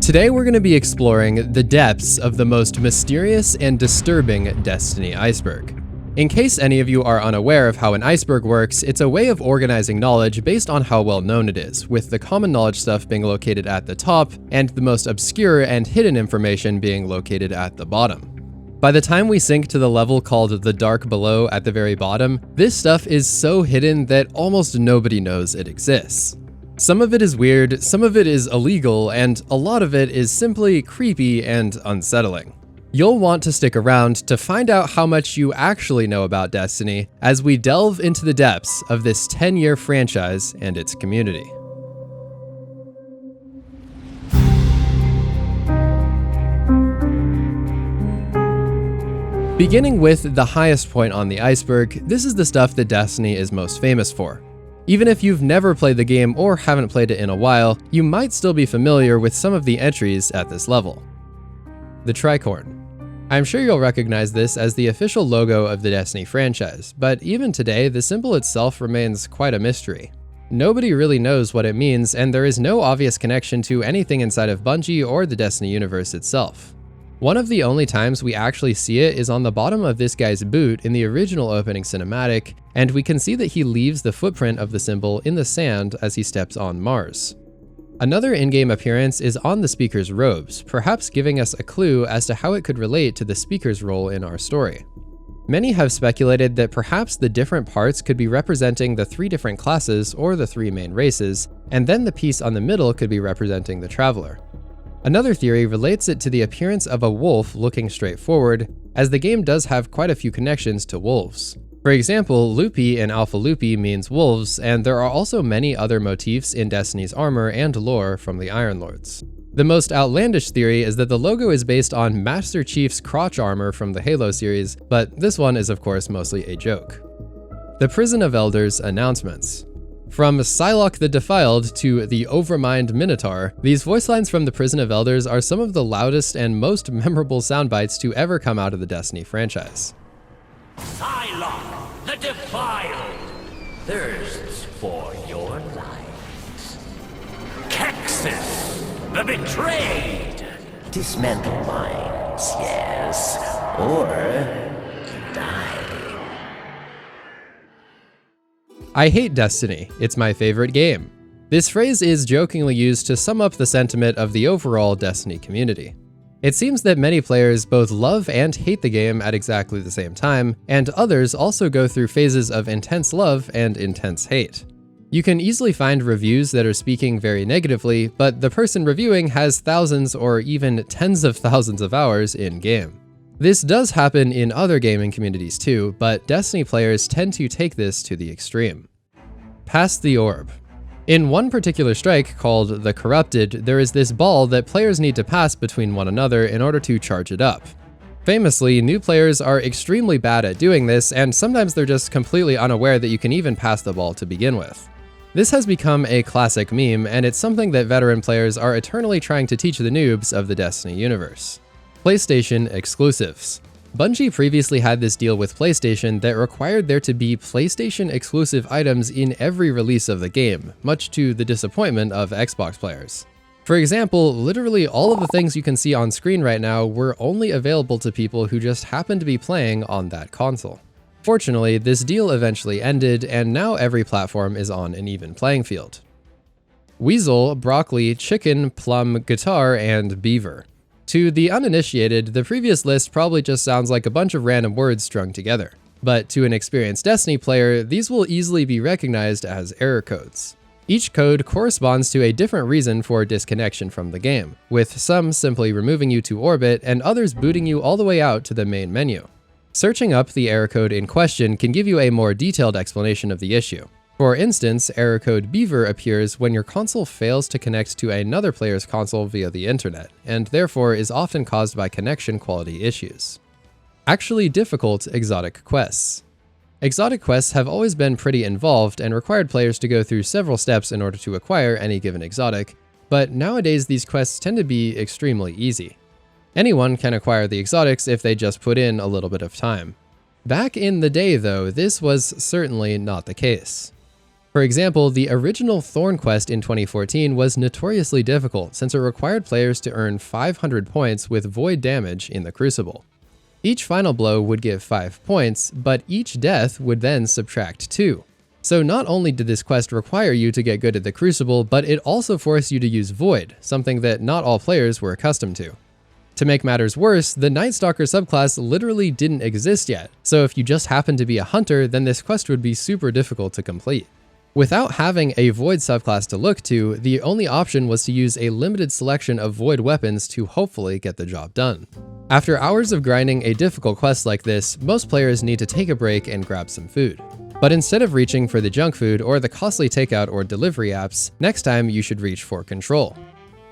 Today we're going to be exploring the depths of the most mysterious and disturbing Destiny iceberg. In case any of you are unaware of how an iceberg works, it's a way of organizing knowledge based on how well known it is, with the common knowledge stuff being located at the top and the most obscure and hidden information being located at the bottom. By the time we sink to the level called the dark below at the very bottom, this stuff is so hidden that almost nobody knows it exists. Some of it is weird, some of it is illegal, and a lot of it is simply creepy and unsettling. You'll want to stick around to find out how much you actually know about Destiny as we delve into the depths of this 10-year franchise and its community. Beginning with the highest point on the iceberg, this is the stuff that Destiny is most famous for. Even if you've never played the game or haven't played it in a while, you might still be familiar with some of the entries at this level. The Tricorn. I'm sure you'll recognize this as the official logo of the Destiny franchise, but even today, the symbol itself remains quite a mystery. Nobody really knows what it means, and there is no obvious connection to anything inside of Bungie or the Destiny universe itself. One of the only times we actually see it is on the bottom of this guy's boot in the original opening cinematic, and we can see that he leaves the footprint of the symbol in the sand as he steps on Mars. Another in-game appearance is on the Speaker's robes, perhaps giving us a clue as to how it could relate to the Speaker's role in our story. Many have speculated that perhaps the different parts could be representing the 3 different classes or the 3 main races, and then the piece on the middle could be representing the Traveler. Another theory relates it to the appearance of a wolf looking straight forward, as the game does have quite a few connections to wolves. For example, Lupi in Alpha Lupi means wolves, and there are also many other motifs in Destiny's armor and lore from the Iron Lords. The most outlandish theory is that the logo is based on Master Chief's crotch armor from the Halo series, but this one is of course mostly a joke. The Prison of Elders announcements. From Psylocke the Defiled to the Overmind Minotaur, these voice lines from the Prison of Elders are some of the loudest and most memorable soundbites to ever come out of the Destiny franchise. Psylocke the Defiled thirsts for your light. Kexis the Betrayed. Dismantle minds, yes, or die. I hate Destiny, it's my favorite game. This phrase is jokingly used to sum up the sentiment of the overall Destiny community. It seems that many players both love and hate the game at exactly the same time, and others also go through phases of intense love and intense hate. You can easily find reviews that are speaking very negatively, but the person reviewing has thousands or even tens of thousands of hours in-game. This does happen in other gaming communities too, but Destiny players tend to take this to the extreme. Pass the orb. In one particular strike called the Corrupted, there is this ball that players need to pass between one another in order to charge it up. Famously, new players are extremely bad at doing this, and sometimes they're just completely unaware that you can even pass the ball to begin with. This has become a classic meme, and it's something that veteran players are eternally trying to teach the noobs of the Destiny universe. PlayStation exclusives. Bungie previously had this deal with PlayStation that required there to be PlayStation exclusive items in every release of the game, much to the disappointment of Xbox players. For example, literally all of the things you can see on screen right now were only available to people who just happened to be playing on that console. Fortunately, this deal eventually ended, and now every platform is on an even playing field. Weasel, broccoli, chicken, plum, guitar, and beaver. To the uninitiated, the previous list probably just sounds like a bunch of random words strung together. But to an experienced Destiny player, these will easily be recognized as error codes. Each code corresponds to a different reason for disconnection from the game, with some simply removing you to orbit and others booting you all the way out to the main menu. Searching up the error code in question can give you a more detailed explanation of the issue. For instance, error code Beaver appears when your console fails to connect to another player's console via the internet, and therefore is often caused by connection quality issues. Actually difficult exotic quests. Exotic quests have always been pretty involved and required players to go through several steps in order to acquire any given exotic, but nowadays these quests tend to be extremely easy. Anyone can acquire the exotics if they just put in a little bit of time. Back in the day though, this was certainly not the case. For example, the original Thorn quest in 2014 was notoriously difficult since it required players to earn 500 points with void damage in the Crucible. Each final blow would give 5 points, but each death would then subtract 2. So not only did this quest require you to get good at the Crucible, but it also forced you to use Void, something that not all players were accustomed to. To make matters worse, the Night Stalker subclass literally didn't exist yet, so if you just happened to be a hunter, then this quest would be super difficult to complete. Without having a Void subclass to look to, the only option was to use a limited selection of Void weapons to hopefully get the job done. After hours of grinding a difficult quest like this, most players need to take a break and grab some food. But instead of reaching for the junk food or the costly takeout or delivery apps, next time you should reach for Control.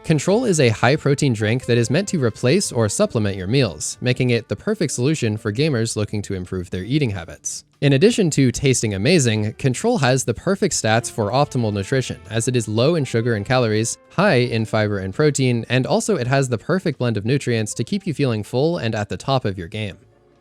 Control is a high-protein drink that is meant to replace or supplement your meals, making it the perfect solution for gamers looking to improve their eating habits. In addition to tasting amazing, Control has the perfect stats for optimal nutrition, as it is low in sugar and calories, high in fiber and protein, and also it has the perfect blend of nutrients to keep you feeling full and at the top of your game.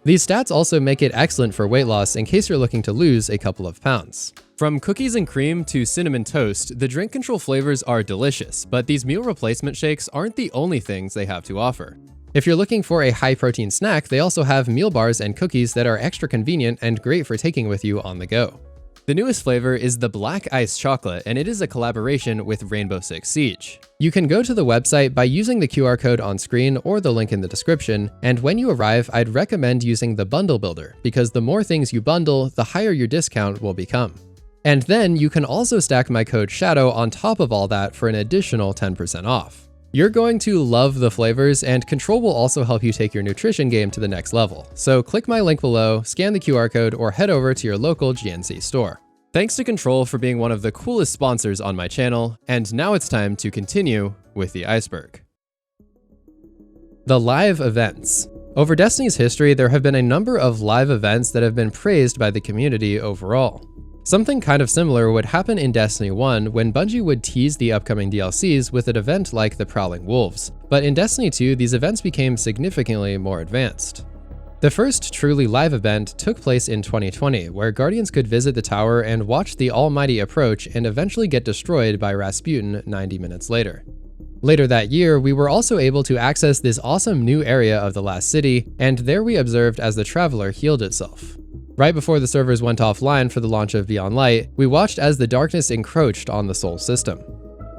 These stats also make it excellent for weight loss in case you're looking to lose a couple of pounds. From cookies and cream to cinnamon toast, the drink Control flavors are delicious, but these meal replacement shakes aren't the only things they have to offer. If you're looking for a high-protein snack, they also have meal bars and cookies that are extra convenient and great for taking with you on the go. The newest flavor is the Black Ice Chocolate, and it is a collaboration with Rainbow Six Siege. You can go to the website by using the QR code on screen or the link in the description, and when you arrive, I'd recommend using the Bundle Builder, because the more things you bundle, the higher your discount will become. And then you can also stack my code SHADOW on top of all that for an additional 10% off. You're going to love the flavors, and Control will also help you take your nutrition game to the next level. So click my link below, scan the QR code, or head over to your local GNC store. Thanks to Control for being one of the coolest sponsors on my channel, and now it's time to continue with the Iceberg. The live events. Over Destiny's history, there have been a number of live events that have been praised by the community overall. Something kind of similar would happen in Destiny 1 when Bungie would tease the upcoming DLCs with an event like the Prowling Wolves, but in Destiny 2 these events became significantly more advanced. The first truly live event took place in 2020, where Guardians could visit the tower and watch the Almighty approach and eventually get destroyed by Rasputin 90 minutes later. Later that year, we were also able to access this awesome new area of the Last City, and there we observed as the Traveler healed itself. Right before the servers went offline for the launch of Beyond Light, we watched as the darkness encroached on the Sol system.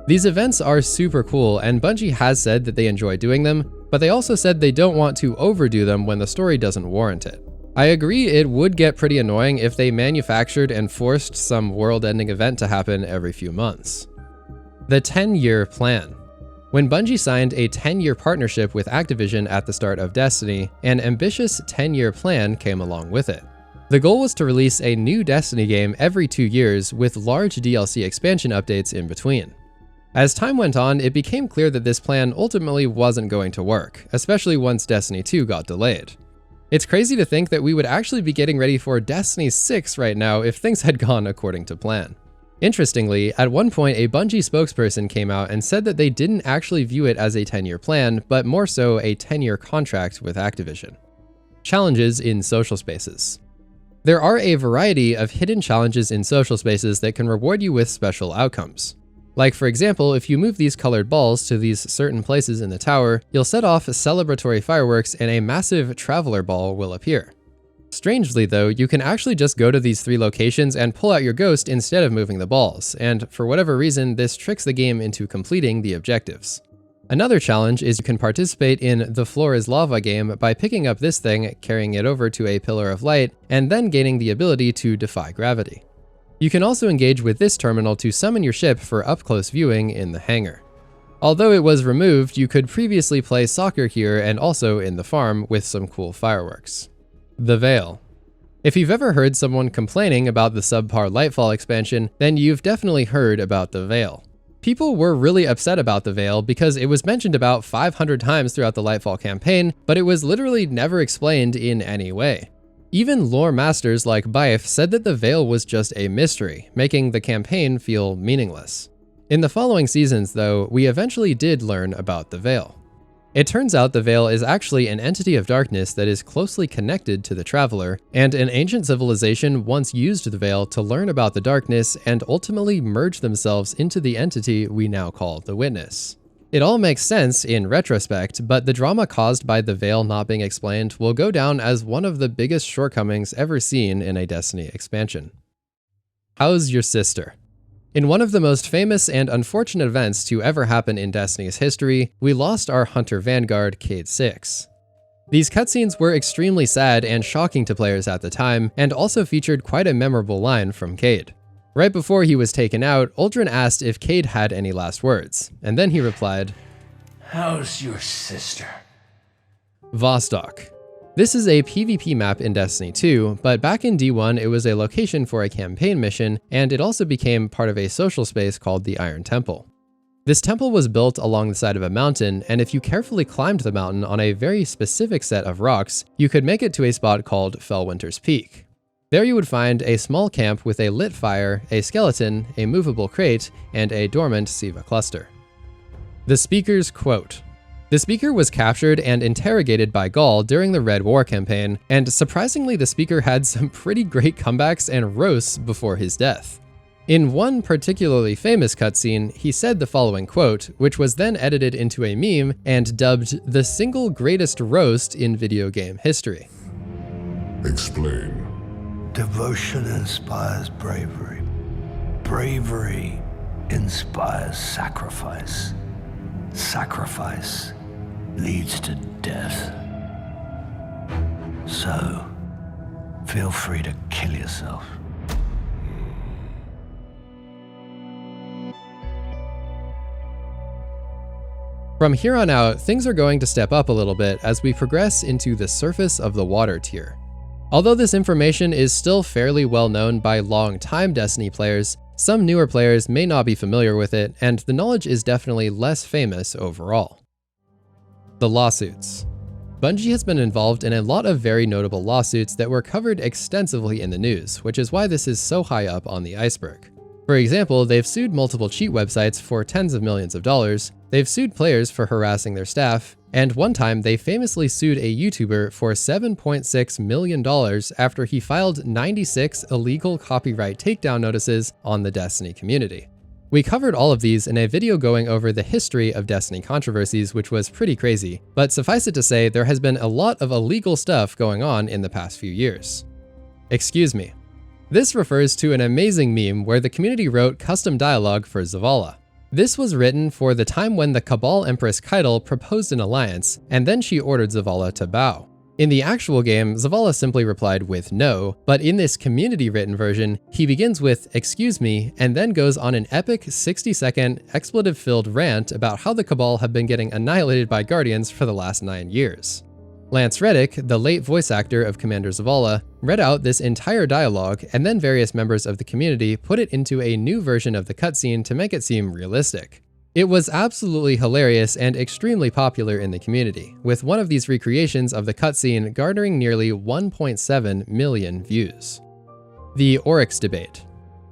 These events are super cool, and Bungie has said that they enjoy doing them, but they also said they don't want to overdo them when the story doesn't warrant it. I agree it would get pretty annoying if they manufactured and forced some world-ending event to happen every few months. The 10-year plan. When Bungie signed a 10-year partnership with Activision at the start of Destiny, an ambitious 10-year plan came along with it. The goal was to release a new Destiny game every 2 years with large DLC expansion updates in between. As time went on, it became clear that this plan ultimately wasn't going to work, especially once Destiny 2 got delayed. It's crazy to think that we would actually be getting ready for Destiny 6 right now if things had gone according to plan. Interestingly, at one point a Bungie spokesperson came out and said that they didn't actually view it as a 10-year plan, but more so a 10-year contract with Activision. Challenges in social spaces. There are a variety of hidden challenges in social spaces that can reward you with special outcomes. Like for example, if you move these colored balls to these certain places in the tower, you'll set off celebratory fireworks and a massive traveler ball will appear. Strangely though, you can actually just go to these 3 locations and pull out your ghost instead of moving the balls, and for whatever reason, this tricks the game into completing the objectives. Another challenge is you can participate in the Floor is Lava game by picking up this thing, carrying it over to a pillar of light, and then gaining the ability to defy gravity. You can also engage with this terminal to summon your ship for up-close viewing in the hangar. Although it was removed, you could previously play soccer here and also in the farm with some cool fireworks. The Veil. If you've ever heard someone complaining about the subpar Lightfall expansion, then you've definitely heard about the Veil. People were really upset about the Veil because it was mentioned about 500 times throughout the Lightfall campaign, but it was literally never explained in any way. Even lore masters like Bife said that the Veil was just a mystery, making the campaign feel meaningless. In the following seasons though, we eventually did learn about the Veil. It turns out the Veil is actually an entity of darkness that is closely connected to the Traveler, and an ancient civilization once used the Veil to learn about the darkness and ultimately merge themselves into the entity we now call the Witness. It all makes sense in retrospect, but the drama caused by the Veil not being explained will go down as one of the biggest shortcomings ever seen in a Destiny expansion. How's your sister? In one of the most famous and unfortunate events to ever happen in Destiny's history, we lost our Hunter Vanguard, Cayde 6. These cutscenes were extremely sad and shocking to players at the time, and also featured quite a memorable line from Cayde. Right before he was taken out, Uldren asked if Cayde had any last words, and then he replied, "How's your sister?" Vostok. This is a PvP map in Destiny 2, but back in D1 it was a location for a campaign mission, and it also became part of a social space called the Iron Temple. This temple was built along the side of a mountain, and if you carefully climbed the mountain on a very specific set of rocks, you could make it to a spot called Fellwinter's Peak. There you would find a small camp with a lit fire, a skeleton, a movable crate, and a dormant Siva cluster. The speaker's quote. The speaker was captured and interrogated by Gaul during the Red War campaign, and surprisingly the speaker had some pretty great comebacks and roasts before his death. In one particularly famous cutscene, he said the following quote, which was then edited into a meme and dubbed the single greatest roast in video game history. Explain. Devotion inspires bravery. Bravery inspires sacrifice. Sacrifice leads to death. So, feel free to kill yourself. From here on out, things are going to step up a little bit as we progress into the surface of the water tier. Although this information is still fairly well known by long-time Destiny players, some newer players may not be familiar with it, and the knowledge is definitely less famous overall. The lawsuits. Bungie has been involved in a lot of very notable lawsuits that were covered extensively in the news, which is why this is so high up on the iceberg. For example, they've sued multiple cheat websites for tens of millions of dollars, they've sued players for harassing their staff, and one time they famously sued a YouTuber for $7.6 million after he filed 96 illegal copyright takedown notices on the Destiny community. We covered all of these in a video going over the history of Destiny controversies, which was pretty crazy, but suffice it to say there has been a lot of illegal stuff going on in the past few years. Excuse me. This refers to an amazing meme where the community wrote custom dialogue for Zavala. This was written for the time when the Cabal Empress Keitel proposed an alliance, and then she ordered Zavala to bow. In the actual game, Zavala simply replied with no, but in this community-written version, he begins with "excuse me," and then goes on an epic 60-second expletive-filled rant about how the Cabal have been getting annihilated by Guardians for the last 9 years. Lance Reddick, the late voice actor of Commander Zavala, read out this entire dialogue, and then various members of the community put it into a new version of the cutscene to make it seem realistic. It was absolutely hilarious and extremely popular in the community, with one of these recreations of the cutscene garnering nearly 1.7 million views. The Oryx debate.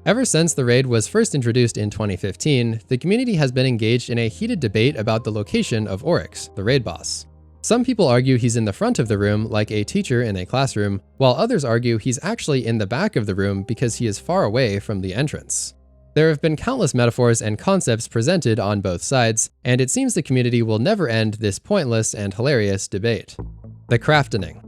Ever since the raid was first introduced in 2015, the community has been engaged in a heated debate about the location of Oryx, the raid boss. Some people argue he's in the front of the room like a teacher in a classroom, while others argue he's actually in the back of the room because he is far away from the entrance. There have been countless metaphors and concepts presented on both sides, and it seems the community will never end this pointless and hilarious debate. The craftening.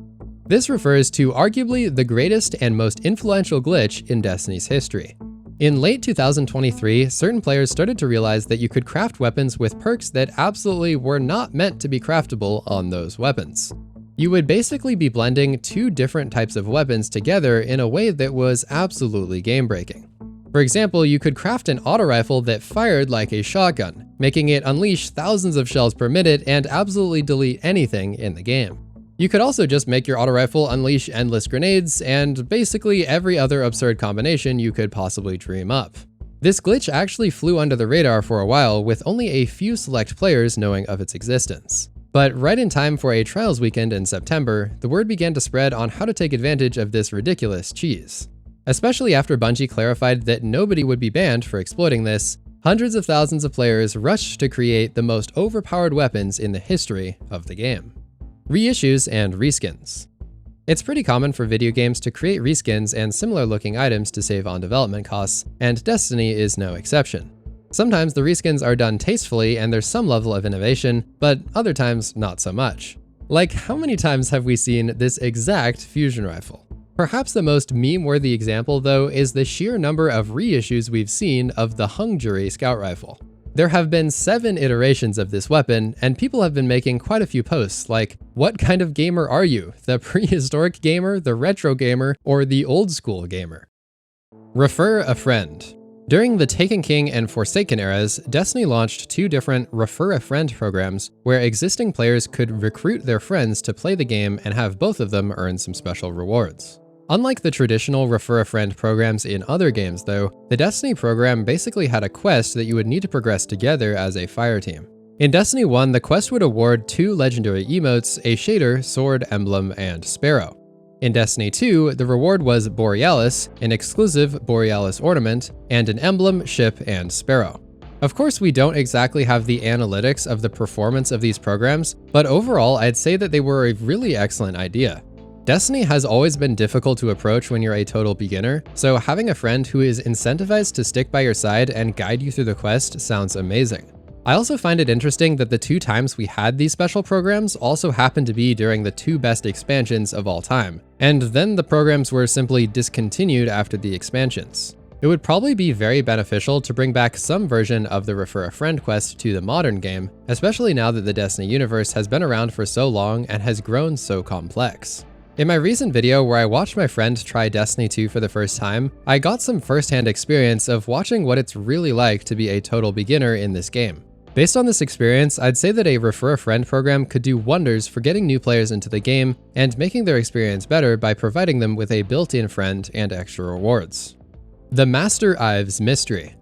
This refers to arguably the greatest and most influential glitch in Destiny's history. In late 2023, certain players started to realize that you could craft weapons with perks that absolutely were not meant to be craftable on those weapons. You would basically be blending two different types of weapons together in a way that was absolutely game-breaking. For example, you could craft an auto rifle that fired like a shotgun, making it unleash thousands of shells per minute and absolutely delete anything in the game. You could also just make your auto rifle unleash endless grenades and basically every other absurd combination you could possibly dream up. This glitch actually flew under the radar for a while, with only a few select players knowing of its existence. But right in time for a Trials weekend in September, the word began to spread on how to take advantage of this ridiculous cheese. Especially after Bungie clarified that nobody would be banned for exploiting this, Hundreds of thousands of players rushed to create the most overpowered weapons in the history of the game. Reissues and reskins. It's pretty common for video games to create reskins and similar looking items to save on development costs, and Destiny is no exception. Sometimes the reskins are done tastefully and there's some level of innovation, but other times not so much. Like, how many times have we seen this exact fusion rifle? Perhaps the most meme-worthy example, though, is the sheer number of reissues we've seen of the hung jury scout rifle. There have been 7 iterations of this weapon, and people have been making quite a few posts like, what kind of gamer are you? The prehistoric gamer, the retro gamer, or the old school gamer? Refer a friend. During the Taken King and Forsaken eras, Destiny launched 2 different Refer a Friend programs where existing players could recruit their friends to play the game and have both of them earn some special rewards. Unlike the traditional Refer a Friend programs in other games though, the Destiny program basically had a quest that you would need to progress together as a fire team. In Destiny 1, the quest would award 2 legendary emotes, a shader, sword, emblem, and sparrow. In Destiny 2, the reward was Borealis, an exclusive Borealis ornament, and an emblem, ship, and sparrow. Of course, we don't exactly have the analytics of the performance of these programs, but overall, I'd say that they were a really excellent idea. Destiny has always been difficult to approach when you're a total beginner, so having a friend who is incentivized to stick by your side and guide you through the quest sounds amazing. I also find it interesting that the 2 times we had these special programs also happened to be during the 2 best expansions of all time, and then the programs were simply discontinued after the expansions. It would probably be very beneficial to bring back some version of the Refer a Friend quest to the modern game, especially now that the Destiny universe has been around for so long and has grown so complex. In my recent video where I watched my friend try Destiny 2 for the first time, I got some first-hand experience of watching what it's really like to be a total beginner in this game. Based on this experience, I'd say that a Refer a Friend program could do wonders for getting new players into the game and making their experience better by providing them with a built-in friend and extra rewards. The Master Ives Mystery.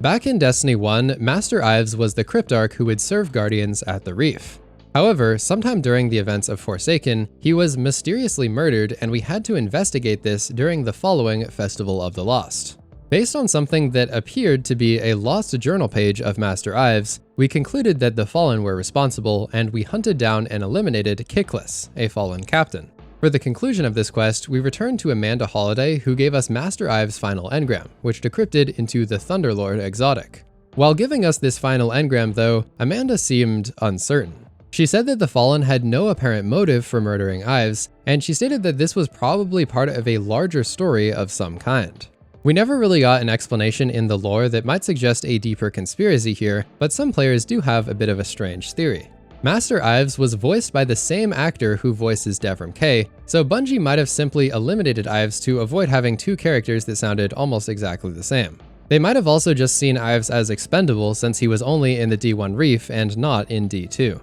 Back in Destiny 1, Master Ives was the Cryptarch who would serve Guardians at the Reef. However, sometime during the events of Forsaken, he was mysteriously murdered and we had to investigate this during the following Festival of the Lost. Based on something that appeared to be a lost journal page of Master Ives, we concluded that the Fallen were responsible and we hunted down and eliminated Kickless, a Fallen captain. For the conclusion of this quest, we returned to Amanda Holiday, who gave us Master Ives' final engram, which decrypted into the Thunderlord exotic. While giving us this final engram though, Amanda seemed uncertain. She said that the Fallen had no apparent motive for murdering Ives, and she stated that this was probably part of a larger story of some kind. We never really got an explanation in the lore that might suggest a deeper conspiracy here, but some players do have a bit of a strange theory. Master Ives was voiced by the same actor who voices Devrim Kay, so Bungie might have simply eliminated Ives to avoid having 2 characters that sounded almost exactly the same. They might have also just seen Ives as expendable since he was only in the D1 Reef and not in D2.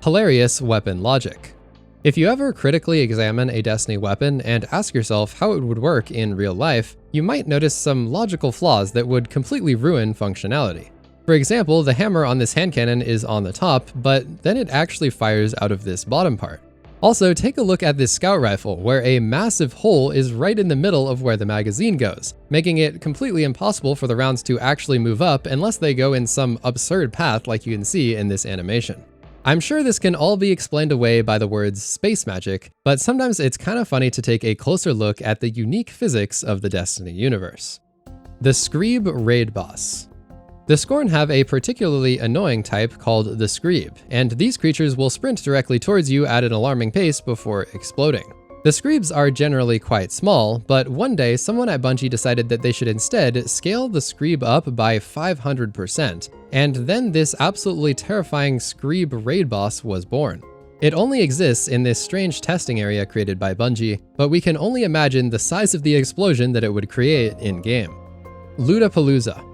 Hilarious weapon logic. If you ever critically examine a Destiny weapon and ask yourself how it would work in real life, you might notice some logical flaws that would completely ruin functionality. For example, the hammer on this hand cannon is on the top, but then it actually fires out of this bottom part. Also, take a look at this scout rifle, where a massive hole is right in the middle of where the magazine goes, making it completely impossible for the rounds to actually move up unless they go in some absurd path like you can see in this animation. I'm sure this can all be explained away by the words space magic, but sometimes it's kind of funny to take a closer look at the unique physics of the Destiny universe. The Screeb Raid Boss. The Scorn have a particularly annoying type called the Screeb, and these creatures will sprint directly towards you at an alarming pace before exploding. The Screebs are generally quite small, but one day someone at Bungie decided that they should instead scale the Screeb up by 500%, and then this absolutely terrifying Screeb Raid Boss was born. It only exists in this strange testing area created by Bungie, but we can only imagine the size of the explosion that it would create in-game. Lootapalooza.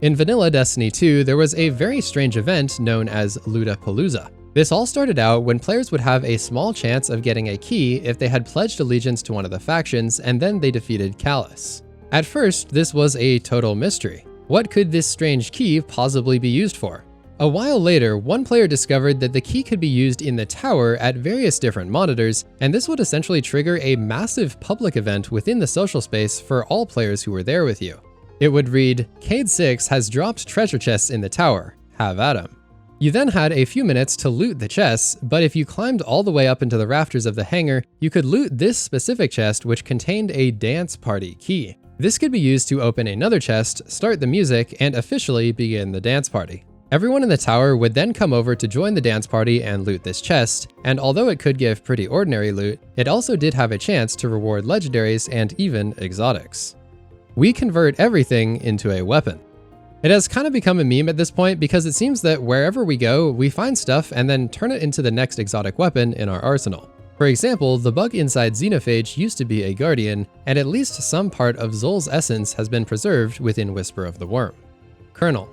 In vanilla Destiny 2, there was a very strange event known as Lootapalooza. This all started out when players would have a small chance of getting a key if they had pledged allegiance to one of the factions and then they defeated Callus. At first, this was a total mystery. What could this strange key possibly be used for? A while later, one player discovered that the key could be used in the tower at various different monitors, and this would essentially trigger a massive public event within the social space for all players who were there with you. It would read, Cade 6 has dropped treasure chests in the tower. Have at 'em. You then had a few minutes to loot the chests, but if you climbed all the way up into the rafters of the hangar, you could loot this specific chest which contained a dance party key. This could be used to open another chest, start the music, and officially begin the dance party. Everyone in the tower would then come over to join the dance party and loot this chest, and although it could give pretty ordinary loot, it also did have a chance to reward legendaries and even exotics. We convert everything into a weapon. It has kind of become a meme at this point because it seems that wherever we go, we find stuff and then turn it into the next exotic weapon in our arsenal. For example, the bug inside Xenophage used to be a guardian, and at least some part of Zol's essence has been preserved within Whisper of the Worm. Colonel.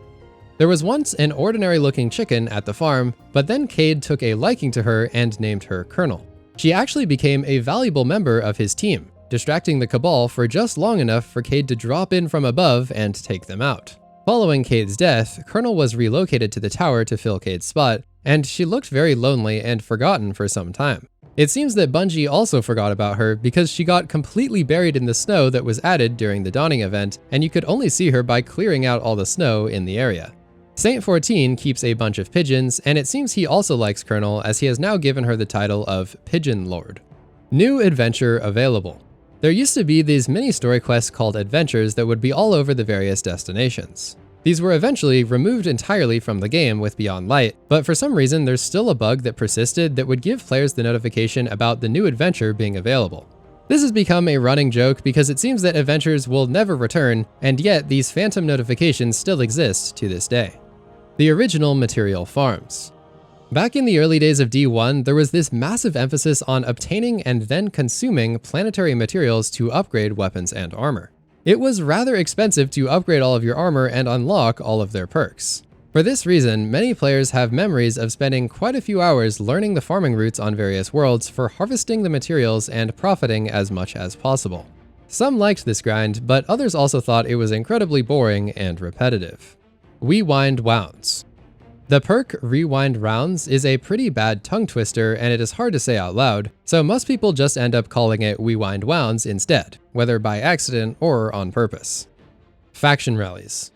There was once an ordinary looking chicken at the farm, but then Cade took a liking to her and named her Colonel. She actually became a valuable member of his team, distracting the Cabal for just long enough for Cade to drop in from above and take them out. Following Cade's death, Colonel was relocated to the tower to fill Cade's spot, and she looked very lonely and forgotten for some time. It seems that Bungie also forgot about her because she got completely buried in the snow that was added during the Dawning event, and you could only see her by clearing out all the snow in the area. Saint 14 keeps a bunch of pigeons, and it seems he also likes Colonel as he has now given her the title of Pigeon Lord. New adventure available. There used to be these mini story quests called adventures that would be all over the various destinations. These were eventually removed entirely from the game with Beyond Light, but for some reason there's still a bug that persisted that would give players the notification about the new adventure being available. This has become a running joke because it seems that adventures will never return, and yet these phantom notifications still exist to this day. The original material farms. Back in the early days of D1, there was this massive emphasis on obtaining and then consuming planetary materials to upgrade weapons and armor. It was rather expensive to upgrade all of your armor and unlock all of their perks. For this reason, many players have memories of spending quite a few hours learning the farming routes on various worlds for harvesting the materials and profiting as much as possible. Some liked this grind, but others also thought it was incredibly boring and repetitive. Rewind Wounds. The perk Rewind Rounds is a pretty bad tongue twister and it is hard to say out loud, so most people just end up calling it Rewind Wounds instead, whether by accident or on purpose. Faction Rallies.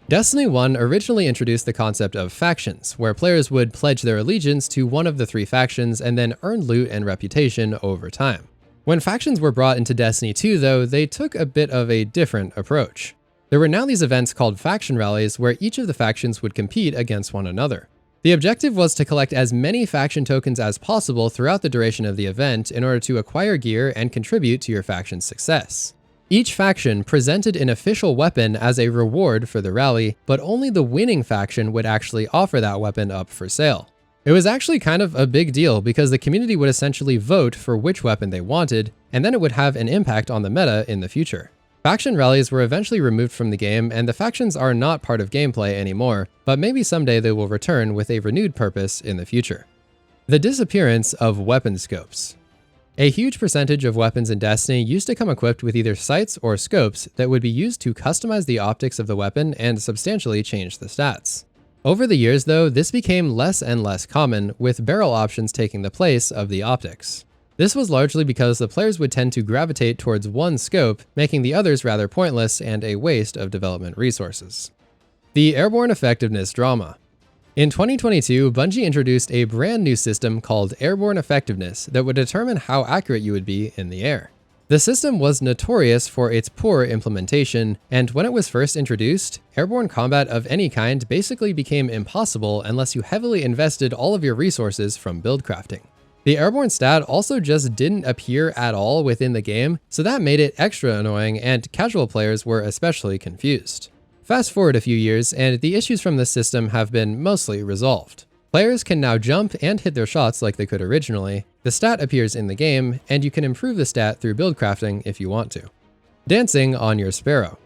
Destiny 1 originally introduced the concept of factions, where players would pledge their allegiance to one of the three factions and then earn loot and reputation over time. When factions were brought into Destiny 2 though, they took a bit of a different approach. There were now these events called faction rallies where each of the factions would compete against one another. The objective was to collect as many faction tokens as possible throughout the duration of the event in order to acquire gear and contribute to your faction's success. Each faction presented an official weapon as a reward for the rally, but only the winning faction would actually offer that weapon up for sale. It was actually kind of a big deal because the community would essentially vote for which weapon they wanted, and then it would have an impact on the meta in the future. Faction rallies were eventually removed from the game, and the factions are not part of gameplay anymore, but maybe someday they will return with a renewed purpose in the future. The disappearance of weapon scopes. A huge percentage of weapons in Destiny used to come equipped with either sights or scopes that would be used to customize the optics of the weapon and substantially change the stats. Over the years though, this became less and less common, with barrel options taking the place of the optics. This was largely because the players would tend to gravitate towards one scope, making the others rather pointless and a waste of development resources. The Airborne Effectiveness Drama. In 2022, Bungie introduced a brand new system called Airborne Effectiveness that would determine how accurate you would be in the air. The system was notorious for its poor implementation, and when it was first introduced, airborne combat of any kind basically became impossible unless you heavily invested all of your resources from build crafting. The airborne stat also just didn't appear at all within the game, so that made it extra annoying and casual players were especially confused. Fast forward a few years and the issues from this system have been mostly resolved. Players can now jump and hit their shots like they could originally, the stat appears in the game, and you can improve the stat through build crafting if you want to. Dancing on your Sparrow.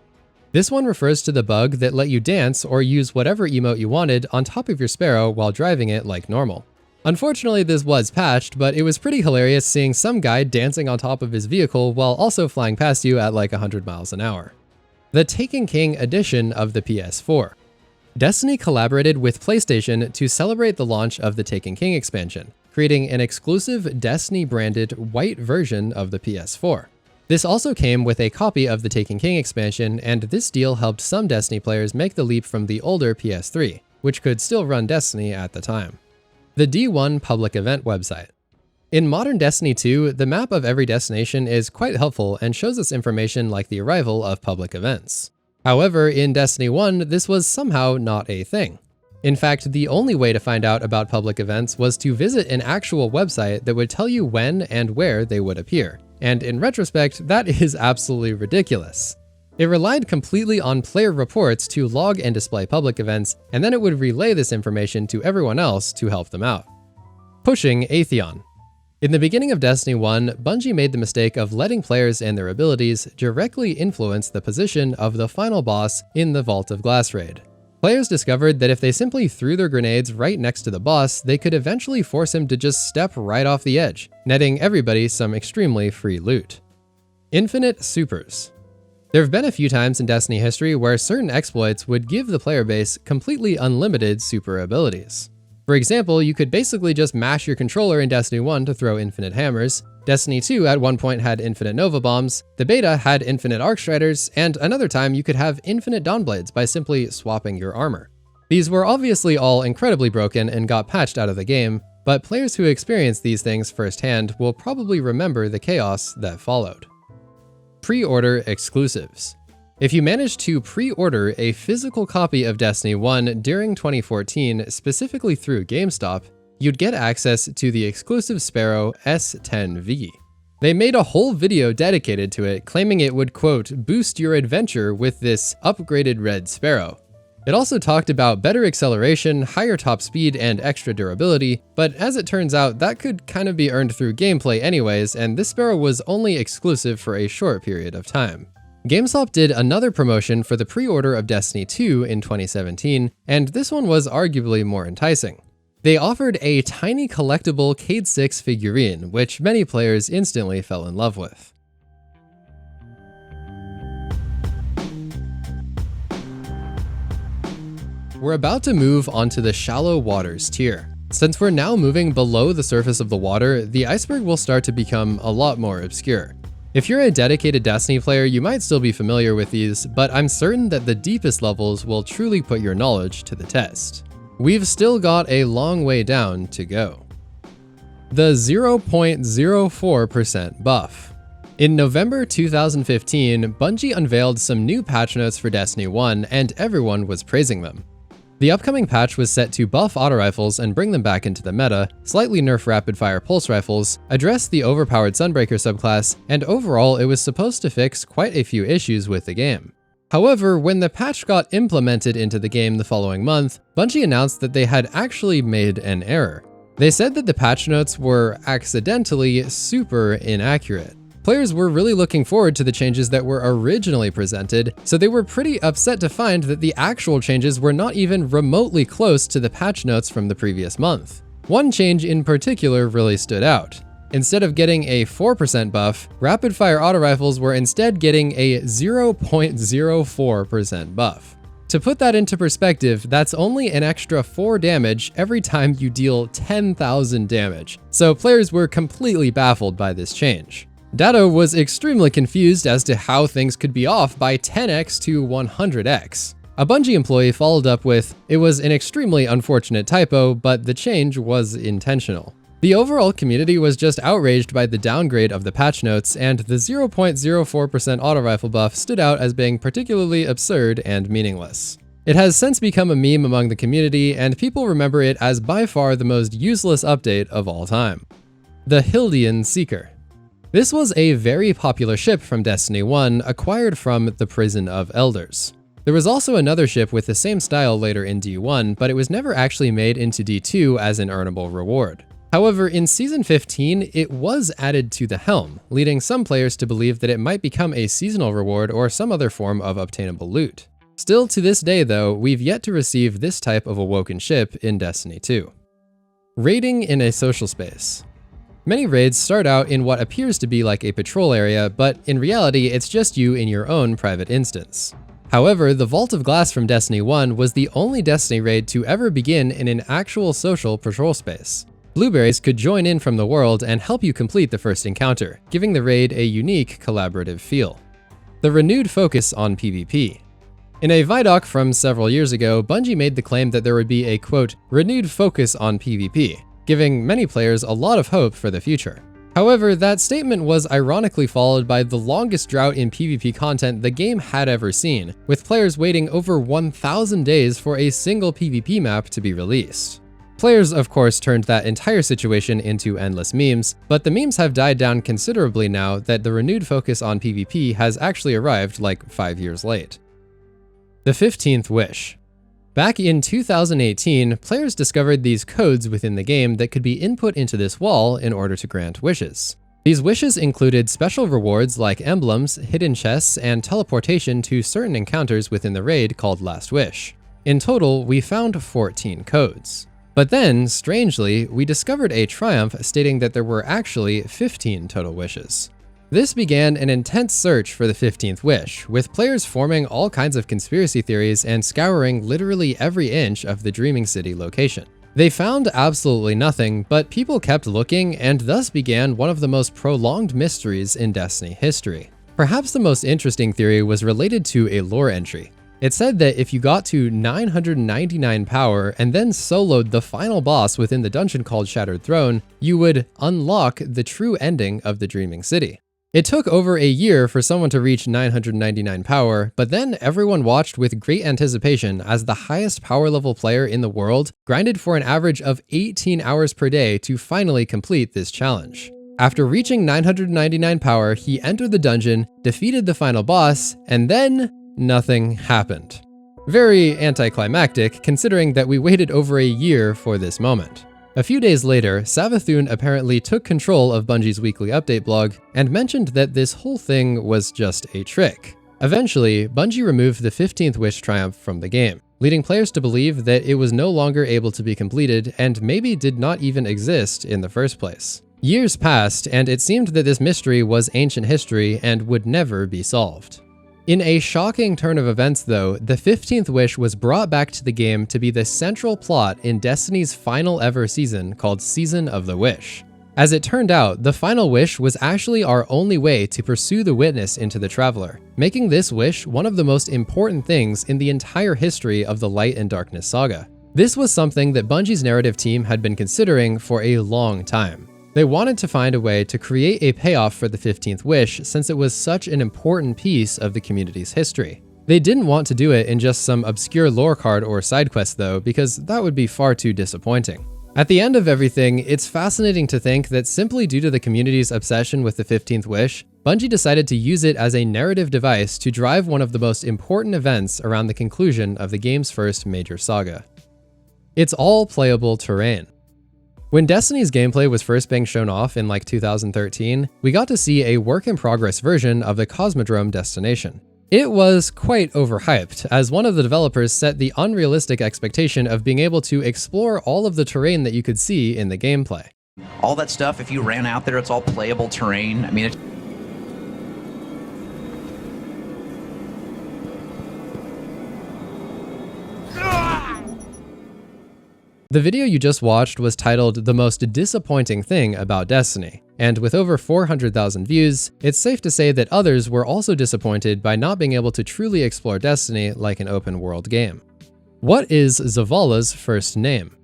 This one refers to the bug that let you dance or use whatever emote you wanted on top of your Sparrow while driving it like normal. Unfortunately, this was patched, but it was pretty hilarious seeing some guy dancing on top of his vehicle while also flying past you at like 100 miles an hour. The Taken King edition of the PS4. Destiny collaborated with PlayStation to celebrate the launch of the Taken King expansion, creating an exclusive Destiny-branded white version of the PS4. This also came with a copy of the Taken King expansion, and this deal helped some Destiny players make the leap from the older PS3, which could still run Destiny at the time. The D1 public event website. In modern Destiny 2, the map of every destination is quite helpful and shows us information like the arrival of public events. However, in Destiny 1, this was somehow not a thing. In fact, the only way to find out about public events was to visit an actual website that would tell you when and where they would appear. And in retrospect, that is absolutely ridiculous. It relied completely on player reports to log and display public events, and then it would relay this information to everyone else to help them out. Pushing Atheon. In the beginning of Destiny 1, Bungie made the mistake of letting players and their abilities directly influence the position of the final boss in the Vault of Glass raid. Players discovered that if they simply threw their grenades right next to the boss, they could eventually force him to just step right off the edge, netting everybody some extremely free loot. Infinite Supers. There have been a few times in Destiny history where certain exploits would give the player base completely unlimited super abilities. For example, you could basically just mash your controller in Destiny 1 to throw infinite hammers. Destiny 2 at one point had infinite Nova Bombs, the beta had infinite Arc Striders, and another time you could have infinite Dawnblades by simply swapping your armor. These were obviously all incredibly broken and got patched out of the game, but players who experienced these things firsthand will probably remember the chaos that followed. Pre-order exclusives. If you managed to pre-order a physical copy of Destiny 1 during 2014, specifically through GameStop, you'd get access to the exclusive Sparrow S10V. They made a whole video dedicated to it, claiming it would, quote, boost your adventure with this upgraded red Sparrow. It also talked about better acceleration, higher top speed, and extra durability, but as it turns out, that could kind of be earned through gameplay anyways, and this Sparrow was only exclusive for a short period of time. GameStop did another promotion for the pre-order of Destiny 2 in 2017, and this one was arguably more enticing. They offered a tiny collectible Cayde 6 figurine, which many players instantly fell in love with. We're about to move onto the shallow waters tier. Since we're now moving below the surface of the water, the Iceberg will start to become a lot more obscure. If you're a dedicated Destiny player, you might still be familiar with these, but I'm certain that the deepest levels will truly put your knowledge to the test. We've still got a long way down to go. The 0.04% buff. In November 2015, Bungie unveiled some new patch notes for Destiny 1, and everyone was praising them. The upcoming patch was set to buff auto rifles and bring them back into the meta, slightly nerf rapid-fire pulse rifles, address the overpowered Sunbreaker subclass, and overall it was supposed to fix quite a few issues with the game. However, when the patch got implemented into the game the following month, Bungie announced that they had actually made an error. They said that the patch notes were accidentally super inaccurate. Players were really looking forward to the changes that were originally presented, so they were pretty upset to find that the actual changes were not even remotely close to the patch notes from the previous month. One change in particular really stood out. Instead of getting a 4% buff, rapid-fire auto rifles were instead getting a 0.04% buff. To put that into perspective, that's only an extra 4 damage every time you deal 10,000 damage, so players were completely baffled by this change. Datto was extremely confused as to how things could be off by 10x to 100x. A Bungie employee followed up with, "It was an extremely unfortunate typo, but the change was intentional." The overall community was just outraged by the downgrade of the patch notes, and the 0.04% auto rifle buff stood out as being particularly absurd and meaningless. It has since become a meme among the community, and people remember it as by far the most useless update of all time. The Hildian Seeker. This was a very popular ship from Destiny 1, acquired from the Prison of Elders. There was also another ship with the same style later in D1, but it was never actually made into D2 as an earnable reward. However, in Season 15, it was added to the helm, leading some players to believe that it might become a seasonal reward or some other form of obtainable loot. Still to this day though, we've yet to receive this type of awoken ship in Destiny 2. Raiding in a social space. Many raids start out in what appears to be like a patrol area, but in reality it's just you in your own private instance. However, the Vault of Glass from Destiny 1 was the only Destiny raid to ever begin in an actual social patrol space. Blueberries could join in from the world and help you complete the first encounter, giving the raid a unique collaborative feel. The renewed focus on PvP. In a Vidoc from several years ago, Bungie made the claim that there would be a, quote, renewed focus on PvP, giving many players a lot of hope for the future. However, that statement was ironically followed by the longest drought in PvP content the game had ever seen, with players waiting over 1,000 days for a single PvP map to be released. Players, of course, turned that entire situation into endless memes, but the memes have died down considerably now that the renewed focus on PvP has actually arrived like 5 years late. The 15th Wish. Back in 2018, players discovered these codes within the game that could be input into this wall in order to grant wishes. These wishes included special rewards like emblems, hidden chests, and teleportation to certain encounters within the raid called Last Wish. In total, we found 14 codes. But then, strangely, we discovered a triumph stating that there were actually 15 total wishes. This began an intense search for the 15th wish, with players forming all kinds of conspiracy theories and scouring literally every inch of the Dreaming City location. They found absolutely nothing, but people kept looking and thus began one of the most prolonged mysteries in Destiny history. Perhaps the most interesting theory was related to a lore entry. It said that if you got to 999 power and then soloed the final boss within the dungeon called Shattered Throne, you would unlock the true ending of the Dreaming City. It took over a year for someone to reach 999 power, but then everyone watched with great anticipation as the highest power level player in the world grinded for an average of 18 hours per day to finally complete this challenge. After reaching 999 power, he entered the dungeon, defeated the final boss, and then nothing happened. Very anticlimactic, considering that we waited over a year for this moment. A few days later, Savathun apparently took control of Bungie's weekly update blog and mentioned that this whole thing was just a trick. Eventually, Bungie removed the 15th Wish Triumph from the game, leading players to believe that it was no longer able to be completed and maybe did not even exist in the first place. Years passed, and it seemed that this mystery was ancient history and would never be solved. In a shocking turn of events though, the 15th Wish was brought back to the game to be the central plot in Destiny's final ever season called Season of the Wish. As it turned out, the final wish was actually our only way to pursue the witness into the Traveler, making this wish one of the most important things in the entire history of the Light and Darkness saga. This was something that Bungie's narrative team had been considering for a long time. They wanted to find a way to create a payoff for the 15th Wish since it was such an important piece of the community's history. They didn't want to do it in just some obscure lore card or side quest though, because that would be far too disappointing. At the end of everything, it's fascinating to think that simply due to the community's obsession with the 15th Wish, Bungie decided to use it as a narrative device to drive one of the most important events around the conclusion of the game's first major saga. It's all playable terrain. When Destiny's gameplay was first being shown off in like 2013, we got to see a work-in-progress version of the Cosmodrome destination. It was quite overhyped, as one of the developers set the unrealistic expectation of being able to explore all of the terrain that you could see in the gameplay. All that stuff, if you ran out there, it's all playable terrain. I mean, The video you just watched was titled "The Most Disappointing Thing About Destiny," and with over 400,000 views, it's safe to say that others were also disappointed by not being able to truly explore Destiny like an open-world game. What is Zavala's first name?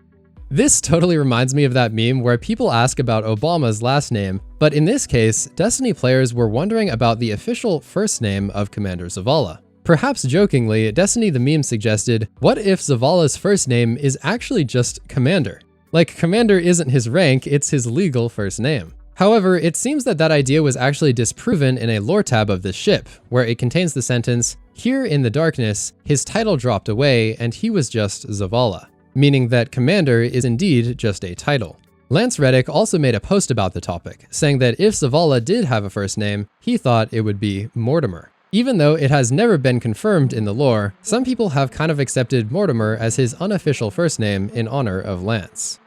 This totally reminds me of that meme where people ask about Obama's last name, but in this case, Destiny players were wondering about the official first name of Commander Zavala. Perhaps jokingly, Destiny the meme suggested, what if Zavala's first name is actually just Commander? Like, Commander isn't his rank, it's his legal first name. However, it seems that that idea was actually disproven in a lore tab of this ship, where it contains the sentence, "Here in the darkness, his title dropped away and he was just Zavala," meaning that Commander is indeed just a title. Lance Reddick also made a post about the topic, saying that if Zavala did have a first name, he thought it would be Mortimer. Even though it has never been confirmed in the lore, some people have kind of accepted Mortimer as his unofficial first name in honor of Lance.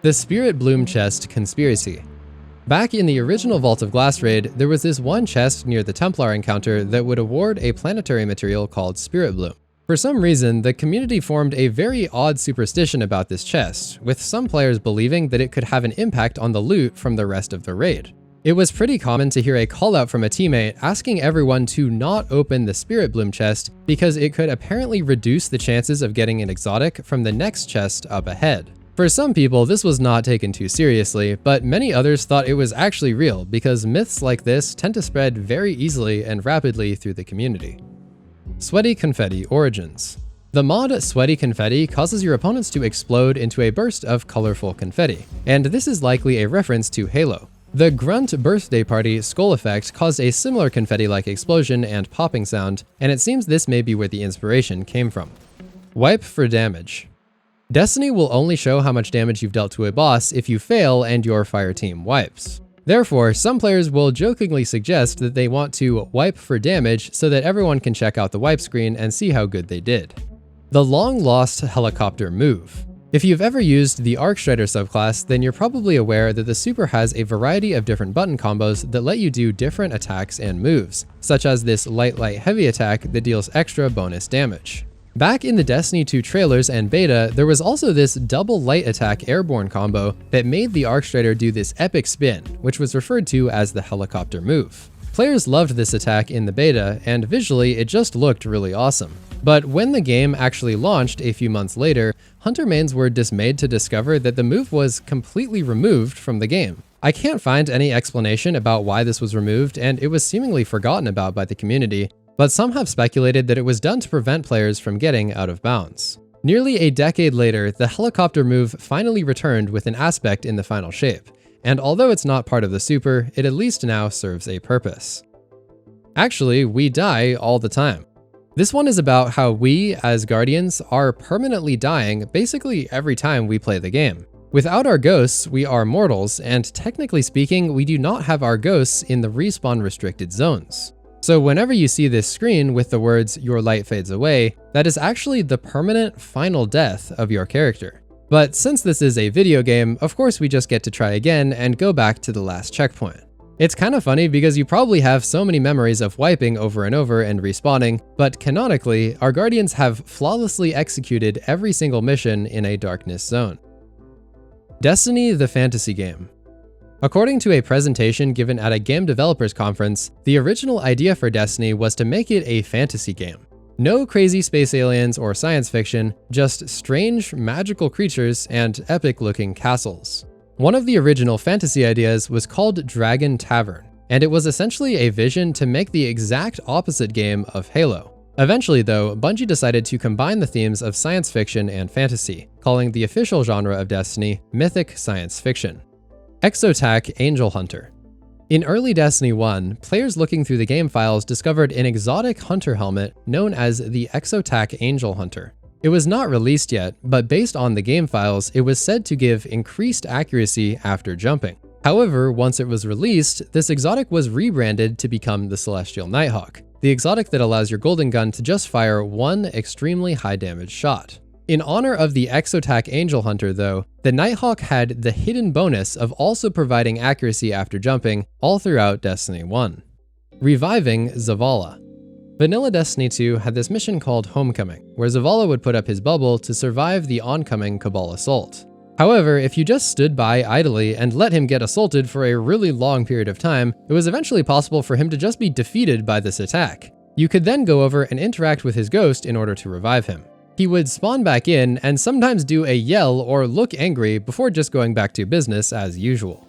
The Spirit Bloom Chest Conspiracy. Back in the original Vault of Glass raid, there was this one chest near the Templar encounter that would award a planetary material called Spirit Bloom. For some reason, the community formed a very odd superstition about this chest, with some players believing that it could have an impact on the loot from the rest of the raid. It was pretty common to hear a call out from a teammate asking everyone to not open the Spirit Bloom chest because it could apparently reduce the chances of getting an exotic from the next chest up ahead. For some people, this was not taken too seriously, but many others thought it was actually real because myths like this tend to spread very easily and rapidly through the community. Sweaty Confetti Origins. The mod Sweaty Confetti causes your opponents to explode into a burst of colorful confetti, and this is likely a reference to Halo. The Grunt Birthday Party Skull effect caused a similar confetti-like explosion and popping sound, and it seems this may be where the inspiration came from. Wipe for damage. Destiny will only show how much damage you've dealt to a boss if you fail and your fire team wipes. Therefore, some players will jokingly suggest that they want to wipe for damage so that everyone can check out the wipe screen and see how good they did. The long-lost helicopter move. If you've ever used the Arc Strider subclass, then you're probably aware that the super has a variety of different button combos that let you do different attacks and moves, such as this light-heavy attack that deals extra bonus damage. Back in the Destiny 2 trailers and beta, there was also this double light attack airborne combo that made the Arc Strider do this epic spin, which was referred to as the helicopter move. Players loved this attack in the beta, and visually it just looked really awesome. But when the game actually launched a few months later, Hunter mains were dismayed to discover that the move was completely removed from the game. I can't find any explanation about why this was removed, and it was seemingly forgotten about by the community, but some have speculated that it was done to prevent players from getting out of bounds. Nearly a decade later, the helicopter move finally returned with an aspect in the final shape, and although it's not part of the super, it at least now serves a purpose. Actually, we die all the time. This one is about how we, as Guardians, are permanently dying basically every time we play the game. Without our ghosts, we are mortals, and technically speaking, we do not have our ghosts in the respawn restricted zones. So whenever you see this screen with the words "your light fades away," that is actually the permanent final death of your character. But since this is a video game, of course we just get to try again and go back to the last checkpoint. It's kind of funny because you probably have so many memories of wiping over and over and respawning, but canonically, our Guardians have flawlessly executed every single mission in a darkness zone. Destiny the Fantasy Game. According to a presentation given at a game developers conference, the original idea for Destiny was to make it a fantasy game. No crazy space aliens or science fiction, just strange, magical creatures and epic-looking castles. One of the original fantasy ideas was called Dragon Tavern, and it was essentially a vision to make the exact opposite game of Halo. Eventually though, Bungie decided to combine the themes of science fiction and fantasy, calling the official genre of Destiny mythic science fiction. Exotac Angel Hunter. In early Destiny 1, players looking through the game files discovered an exotic hunter helmet known as the Exotac Angel Hunter. It was not released yet, but based on the game files, it was said to give increased accuracy after jumping. However, once it was released, this exotic was rebranded to become the Celestial Nighthawk, the exotic that allows your golden gun to just fire one extremely high damage shot. In honor of the Exotac Angel Hunter though, the Nighthawk had the hidden bonus of also providing accuracy after jumping all throughout Destiny 1. Reviving Zavala. Vanilla Destiny 2 had this mission called Homecoming, where Zavala would put up his bubble to survive the oncoming Cabal assault. However, if you just stood by idly and let him get assaulted for a really long period of time, it was eventually possible for him to just be defeated by this attack. You could then go over and interact with his ghost in order to revive him. He would spawn back in and sometimes do a yell or look angry before just going back to business as usual.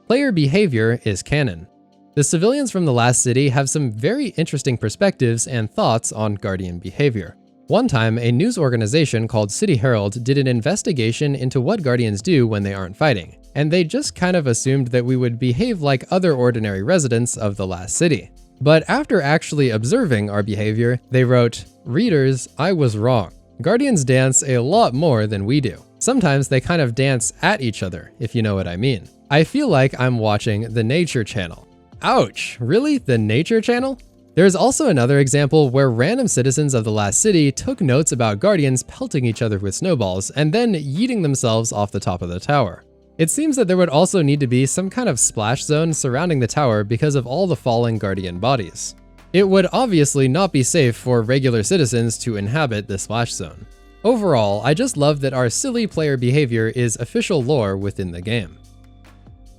Player behavior is canon. The civilians from the last city have some very interesting perspectives and thoughts on Guardian behavior. One time, a news organization called City Herald did an investigation into what Guardians do when they aren't fighting, and they just kind of assumed that we would behave like other ordinary residents of the last city. But after actually observing our behavior, they wrote, "Readers, I was wrong. Guardians dance a lot more than we do. Sometimes they kind of dance at each other, if you know what I mean. I feel like I'm watching the Nature Channel." Ouch, really? The Nature Channel? There's also another example where random citizens of the last city took notes about Guardians pelting each other with snowballs and then yeeting themselves off the top of the tower. It seems that there would also need to be some kind of splash zone surrounding the tower because of all the falling Guardian bodies. It would obviously not be safe for regular citizens to inhabit the splash zone. Overall, I just love that our silly player behavior is official lore within the game.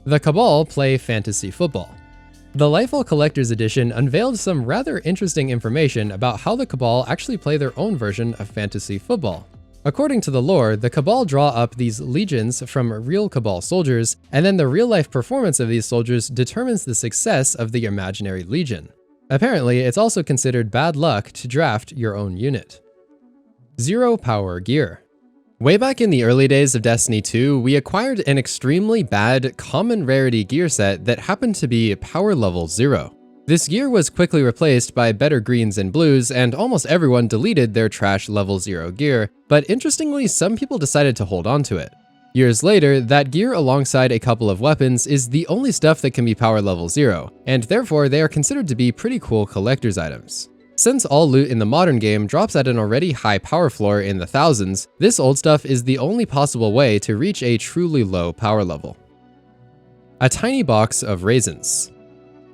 The Cabal play fantasy football. The Lightfall Collector's Edition unveiled some rather interesting information about how the Cabal actually play their own version of fantasy football. According to the lore, the Cabal draw up these legions from real Cabal soldiers, and then the real-life performance of these soldiers determines the success of the imaginary legion. Apparently, it's also considered bad luck to draft your own unit. Zero Power Gear. Way back in the early days of Destiny 2, we acquired an extremely bad, common rarity gear set that happened to be power level 0. This gear was quickly replaced by better greens and blues, and almost everyone deleted their trash level 0 gear, but interestingly, some people decided to hold on to it. Years later, that gear alongside a couple of weapons is the only stuff that can be power level 0, and therefore they are considered to be pretty cool collector's items. Since all loot in the modern game drops at an already high power floor in the thousands, this old stuff is the only possible way to reach a truly low power level. A tiny box of raisins.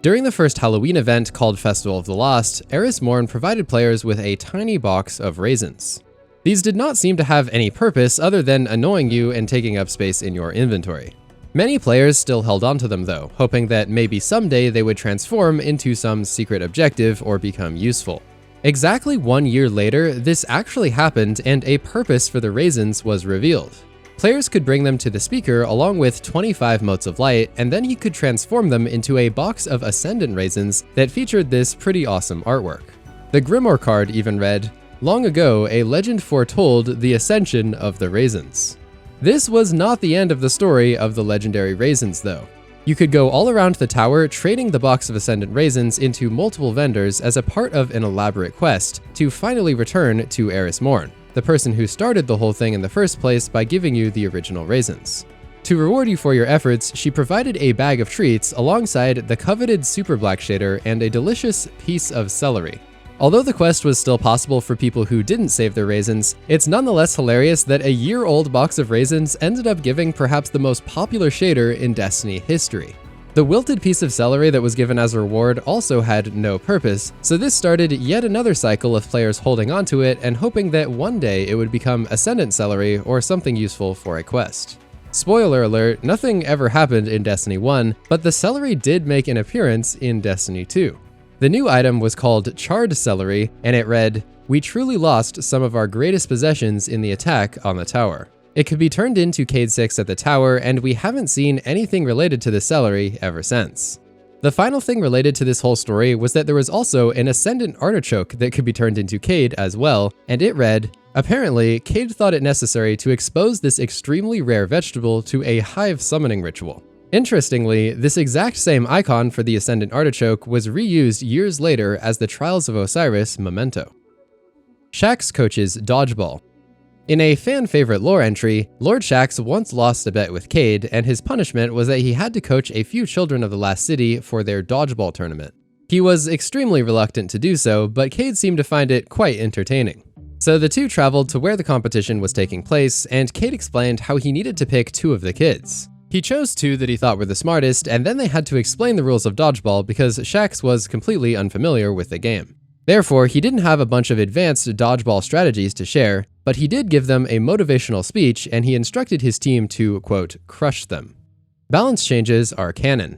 During the first Halloween event called Festival of the Lost, Eris Morn provided players with a tiny box of raisins. These did not seem to have any purpose other than annoying you and taking up space in your inventory. Many players still held onto them though, hoping that maybe someday they would transform into some secret objective or become useful. Exactly 1 year later, this actually happened and a purpose for the raisins was revealed. Players could bring them to the speaker along with 25 motes of light, and then he could transform them into a box of Ascendant raisins that featured this pretty awesome artwork. The Grimoire card even read, "Long ago, a legend foretold the ascension of the raisins." This was not the end of the story of the legendary raisins though. You could go all around the tower trading the box of Ascendant raisins into multiple vendors as a part of an elaborate quest to finally return to Eris Morn, the person who started the whole thing in the first place by giving you the original raisins. To reward you for your efforts, she provided a bag of treats alongside the coveted Super Black Shader and a delicious piece of celery. Although the quest was still possible for people who didn't save their raisins, it's nonetheless hilarious that a year-old box of raisins ended up giving perhaps the most popular shader in Destiny history. The wilted piece of celery that was given as a reward also had no purpose, so this started yet another cycle of players holding onto it and hoping that one day it would become Ascendant celery or something useful for a quest. Spoiler alert, nothing ever happened in Destiny 1, but the celery did make an appearance in Destiny 2. The new item was called Charred Celery, and it read, "We truly lost some of our greatest possessions in the attack on the tower." It could be turned into Cade 6 at the tower, and we haven't seen anything related to the celery ever since. The final thing related to this whole story was that there was also an Ascendant Artichoke that could be turned into Cade as well, and it read, "Apparently, Cade thought it necessary to expose this extremely rare vegetable to a hive summoning ritual." Interestingly, this exact same icon for the Ascendant Artichoke was reused years later as the Trials of Osiris memento. Shaxx coaches dodgeball. In a fan-favorite lore entry, Lord Shaxx once lost a bet with Cade, and his punishment was that he had to coach a few children of the Last City for their dodgeball tournament. He was extremely reluctant to do so, but Cade seemed to find it quite entertaining. So the two traveled to where the competition was taking place, and Cade explained how he needed to pick 2 of the kids. He chose 2 that he thought were the smartest, and then they had to explain the rules of dodgeball because Shaxx was completely unfamiliar with the game. Therefore, he didn't have a bunch of advanced dodgeball strategies to share, but he did give them a motivational speech, and he instructed his team to, quote, crush them. Balance changes are canon.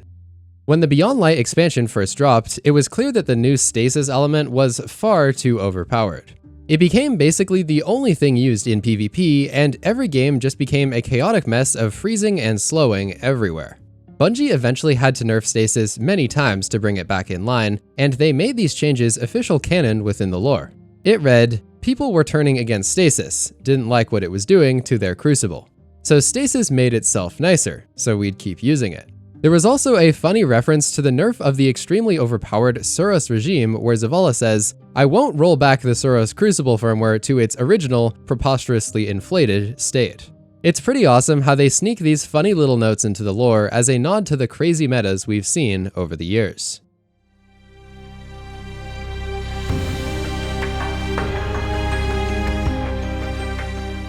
When the Beyond Light expansion first dropped, it was clear that the new stasis element was far too overpowered. It became basically the only thing used in PvP, and every game just became a chaotic mess of freezing and slowing everywhere. Bungie eventually had to nerf stasis many times to bring it back in line, and they made these changes official canon within the lore. It read, "People were turning against stasis, didn't like what it was doing to their crucible. So stasis made itself nicer, so we'd keep using it." There was also a funny reference to the nerf of the extremely overpowered Suros regime where Zavala says, "I won't roll back the Suros Crucible firmware to its original, preposterously inflated state." It's pretty awesome how they sneak these funny little notes into the lore as a nod to the crazy metas we've seen over the years.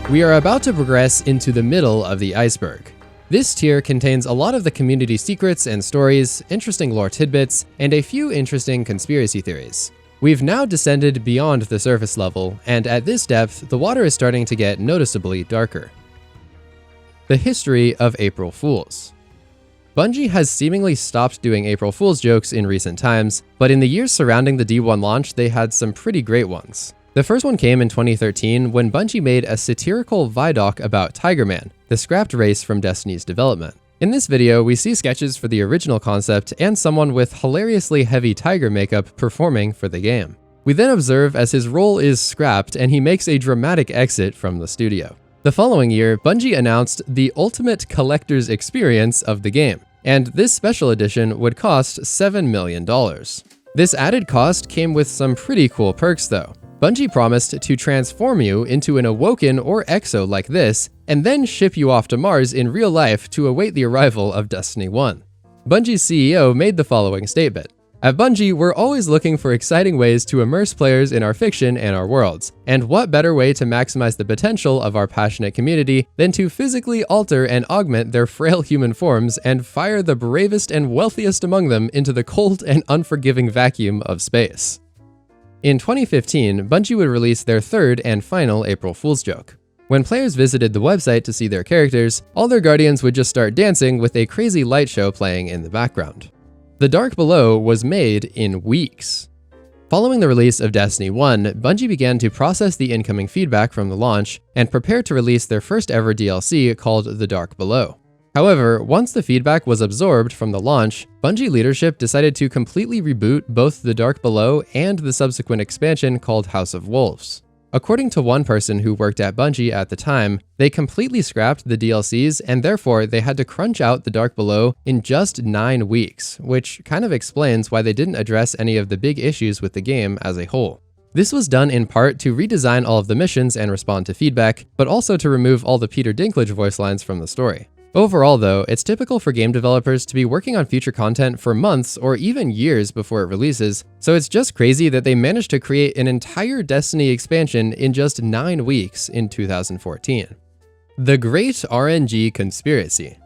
We are about to progress into the middle of the iceberg. This tier contains a lot of the community secrets and stories, interesting lore tidbits, and a few interesting conspiracy theories. We've now descended beyond the surface level, and at this depth, the water is starting to get noticeably darker. The history of April Fools. Bungie has seemingly stopped doing April Fool's jokes in recent times, but in the years surrounding the D1 launch, they had some pretty great ones. The first one came in 2013 when Bungie made a satirical Vidoc about Tiger Man, the scrapped race from Destiny's development. In this video, we see sketches for the original concept and someone with hilariously heavy tiger makeup performing for the game. We then observe as his role is scrapped and he makes a dramatic exit from the studio. The following year, Bungie announced the ultimate collector's experience of the game, and this special edition would cost $7 million. This added cost came with some pretty cool perks though. Bungie promised to transform you into an Awoken or Exo like this, and then ship you off to Mars in real life to await the arrival of Destiny 1. Bungie's CEO made the following statement: "At Bungie, we're always looking for exciting ways to immerse players in our fiction and our worlds, and what better way to maximize the potential of our passionate community than to physically alter and augment their frail human forms and fire the bravest and wealthiest among them into the cold and unforgiving vacuum of space." In 2015, Bungie would release their third and final April Fool's joke. When players visited the website to see their characters, all their guardians would just start dancing with a crazy light show playing in the background. The Dark Below was made in weeks. Following the release of Destiny 1, Bungie began to process the incoming feedback from the launch and prepare to release their first ever DLC called The Dark Below. However, once the feedback was absorbed from the launch, Bungie leadership decided to completely reboot both The Dark Below and the subsequent expansion called House of Wolves. According to one person who worked at Bungie at the time, they completely scrapped the DLCs and therefore they had to crunch out The Dark Below in just 9 weeks, which kind of explains why they didn't address any of the big issues with the game as a whole. This was done in part to redesign all of the missions and respond to feedback, but also to remove all the Peter Dinklage voice lines from the story. Overall though, it's typical for game developers to be working on future content for months or even years before it releases, so it's just crazy that they managed to create an entire Destiny expansion in just 9 weeks in 2014. The Great RNG Conspiracy.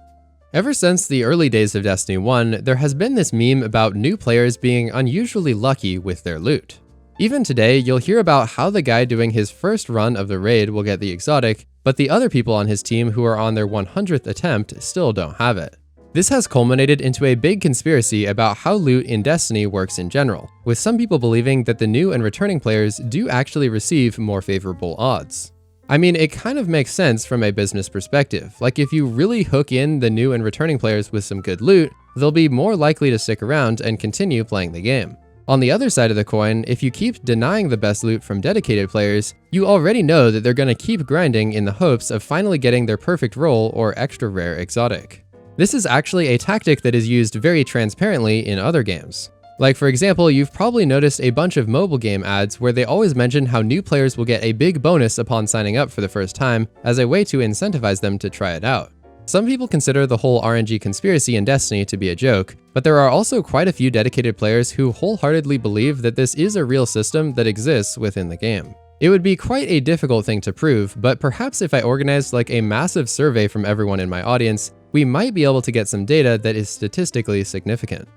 Ever since the early days of Destiny 1, there has been this meme about new players being unusually lucky with their loot. Even today, you'll hear about how the guy doing his first run of the raid will get the exotic, but the other people on his team who are on their 100th attempt still don't have it. This has culminated into a big conspiracy about how loot in Destiny works in general, with some people believing that the new and returning players do actually receive more favorable odds. I mean, it kind of makes sense from a business perspective. Like if you really hook in the new and returning players with some good loot, they'll be more likely to stick around and continue playing the game. On the other side of the coin, if you keep denying the best loot from dedicated players, you already know that they're going to keep grinding in the hopes of finally getting their perfect roll or extra rare exotic. This is actually a tactic that is used very transparently in other games. Like for example, you've probably noticed a bunch of mobile game ads where they always mention how new players will get a big bonus upon signing up for the first time as a way to incentivize them to try it out. Some people consider the whole RNG conspiracy in Destiny to be a joke, but there are also quite a few dedicated players who wholeheartedly believe that this is a real system that exists within the game. It would be quite a difficult thing to prove, but perhaps if I organized like a massive survey from everyone in my audience, we might be able to get some data that is statistically significant.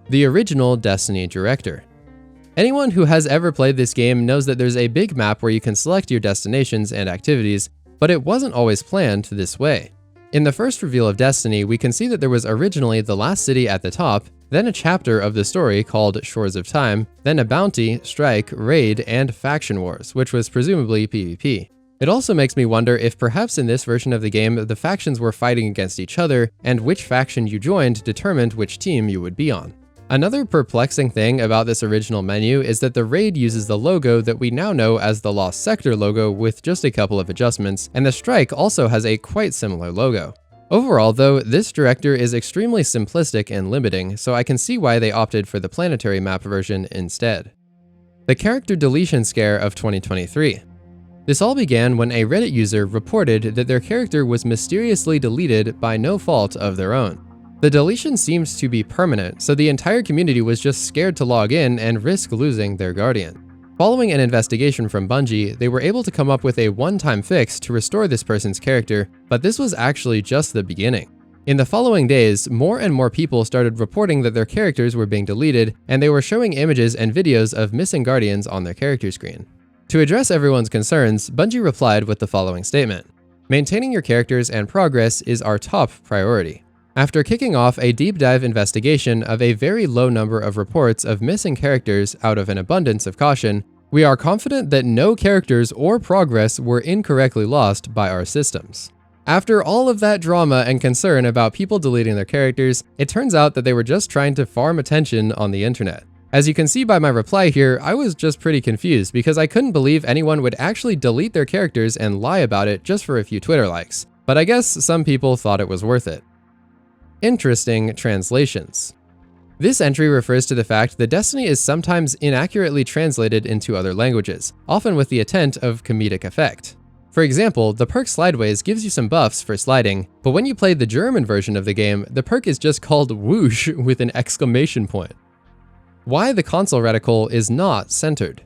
The original Destiny director. Anyone who has ever played this game knows that there's a big map where you can select your destinations and activities, but it wasn't always planned this way. In the first reveal of Destiny, we can see that there was originally the last city at the top, then a chapter of the story called Shores of Time, then a bounty, strike, raid, and faction wars, which was presumably PvP. It also makes me wonder if perhaps in this version of the game, the factions were fighting against each other, and which faction you joined determined which team you would be on. Another perplexing thing about this original menu is that the raid uses the logo that we now know as the Lost Sector logo with just a couple of adjustments, and the strike also has a quite similar logo. Overall though, this director is extremely simplistic and limiting, so I can see why they opted for the planetary map version instead. The character deletion scare of 2023. This all began when a Reddit user reported that their character was mysteriously deleted by no fault of their own. The deletion seems to be permanent, so the entire community was just scared to log in and risk losing their guardian. Following an investigation from Bungie, they were able to come up with a one-time fix to restore this person's character, but this was actually just the beginning. In the following days, more and more people started reporting that their characters were being deleted, and they were showing images and videos of missing guardians on their character screen. To address everyone's concerns, Bungie replied with the following statement: "Maintaining your characters and progress is our top priority." After kicking off a deep dive investigation of a very low number of reports of missing characters out of an abundance of caution, we are confident that no characters or progress were incorrectly lost by our systems. After all of that drama and concern about people deleting their characters, it turns out that they were just trying to farm attention on the internet. As you can see by my reply here, I was just pretty confused because I couldn't believe anyone would actually delete their characters and lie about it just for a few Twitter likes. But I guess some people thought it was worth it. Interesting translations. This entry refers to the fact that Destiny is sometimes inaccurately translated into other languages, often with the intent of comedic effect. For example, the perk Slideways gives you some buffs for sliding, but when you play the German version of the game, the perk is just called whoosh with an exclamation point. Why the console reticle is not centered.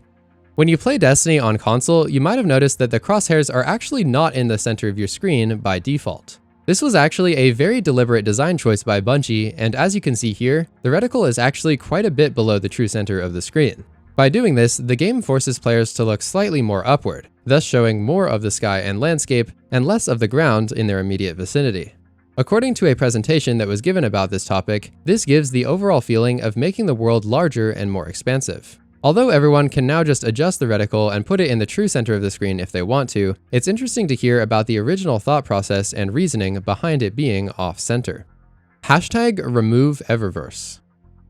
When you play Destiny on console, you might have noticed that the crosshairs are actually not in the center of your screen by default. This was actually a very deliberate design choice by Bungie, and as you can see here, the reticle is actually quite a bit below the true center of the screen. By doing this, the game forces players to look slightly more upward, thus showing more of the sky and landscape and less of the ground in their immediate vicinity. According to a presentation that was given about this topic, this gives the overall feeling of making the world larger and more expansive. Although everyone can now just adjust the reticle and put it in the true center of the screen if they want to, it's interesting to hear about the original thought process and reasoning behind it being off-center. Hashtag remove Eververse.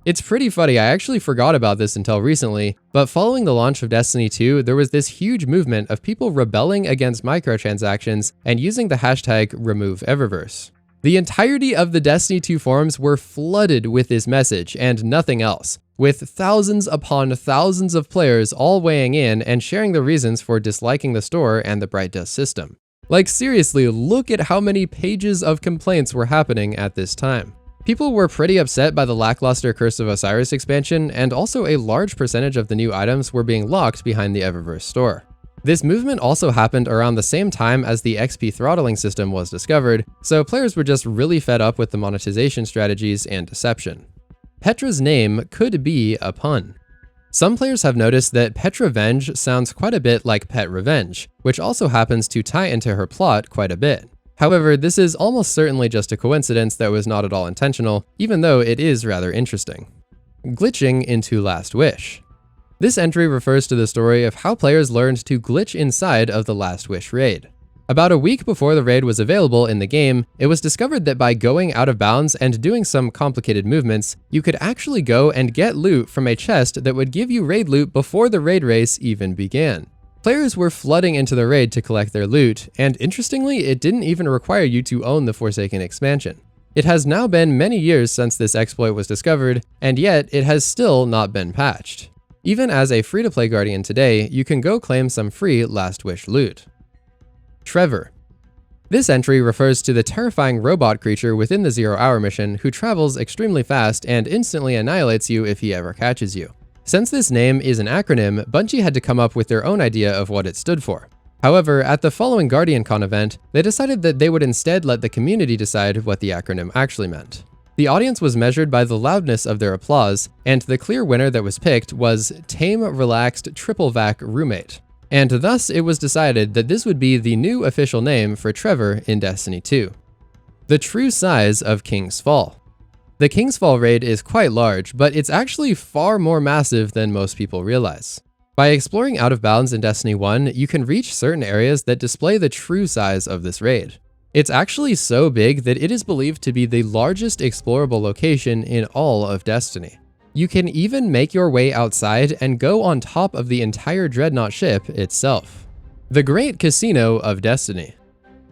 It's pretty funny, I actually forgot about this until recently, but following the launch of Destiny 2, there was this huge movement of people rebelling against microtransactions and using the hashtag remove Eververse. The entirety of the Destiny 2 forums were flooded with this message and nothing else, with thousands upon thousands of players all weighing in and sharing the reasons for disliking the store and the Bright Dust system. Like seriously, look at how many pages of complaints were happening at this time. People were pretty upset by the lackluster Curse of Osiris expansion, and also a large percentage of the new items were being locked behind the Eververse store. This movement also happened around the same time as the XP throttling system was discovered, so players were just really fed up with the monetization strategies and deception. Petra's name could be a pun. Some players have noticed that Petravenge sounds quite a bit like Pet Revenge, which also happens to tie into her plot quite a bit. However, this is almost certainly just a coincidence that was not at all intentional, even though it is rather interesting. Glitching into Last Wish. This entry refers to the story of how players learned to glitch inside of the Last Wish raid. About a week before the raid was available in the game, it was discovered that by going out of bounds and doing some complicated movements, you could actually go and get loot from a chest that would give you raid loot before the raid race even began. Players were flooding into the raid to collect their loot, and interestingly, it didn't even require you to own the Forsaken expansion. It has now been many years since this exploit was discovered, and yet it has still not been patched. Even as a free-to-play Guardian today, you can go claim some free Last Wish loot. Trevor. This entry refers to the terrifying robot creature within the 0 Hour mission who travels extremely fast and instantly annihilates you if he ever catches you. Since this name is an acronym, Bungie had to come up with their own idea of what it stood for. However, at the following GuardianCon event, they decided that they would instead let the community decide what the acronym actually meant. The audience was measured by the loudness of their applause, and the clear winner that was picked was Tame Relaxed Triple Vac Roommate. And thus it was decided that this would be the new official name for Trevor in Destiny 2. The true size of King's Fall. The King's Fall raid is quite large, but it's actually far more massive than most people realize. By exploring out of bounds in Destiny 1, you can reach certain areas that display the true size of this raid. It's actually so big that it is believed to be the largest explorable location in all of Destiny. You can even make your way outside and go on top of the entire Dreadnought ship itself. The Great Casino of Destiny.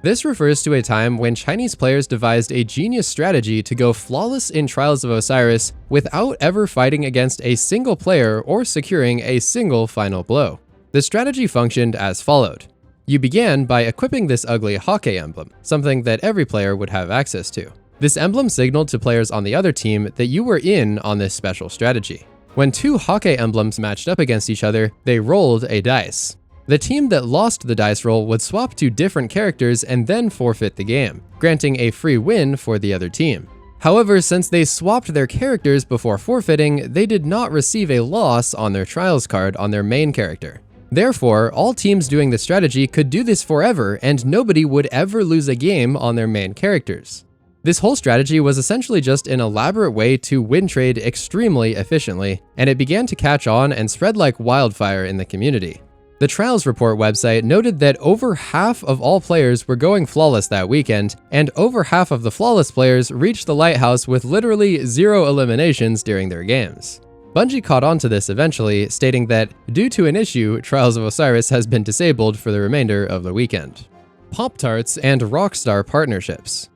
This refers to a time when Chinese players devised a genius strategy to go flawless in Trials of Osiris without ever fighting against a single player or securing a single final blow. The strategy functioned as followed. You began by equipping this ugly Hawke emblem, something that every player would have access to. This emblem signaled to players on the other team that you were in on this special strategy. When two Hawkeye emblems matched up against each other, they rolled a dice. The team that lost the dice roll would swap to different characters and then forfeit the game, granting a free win for the other team. However, since they swapped their characters before forfeiting, they did not receive a loss on their Trials card on their main character. Therefore, all teams doing this strategy could do this forever and nobody would ever lose a game on their main characters. This whole strategy was essentially just an elaborate way to win trade extremely efficiently, and it began to catch on and spread like wildfire in the community. The Trials Report website noted that over half of all players were going flawless that weekend, and over half of the flawless players reached the lighthouse with literally 0 eliminations during their games. Bungie caught on to this eventually, stating that, due to an issue, Trials of Osiris has been disabled for the remainder of the weekend. Pop-Tarts and Rockstar partnerships.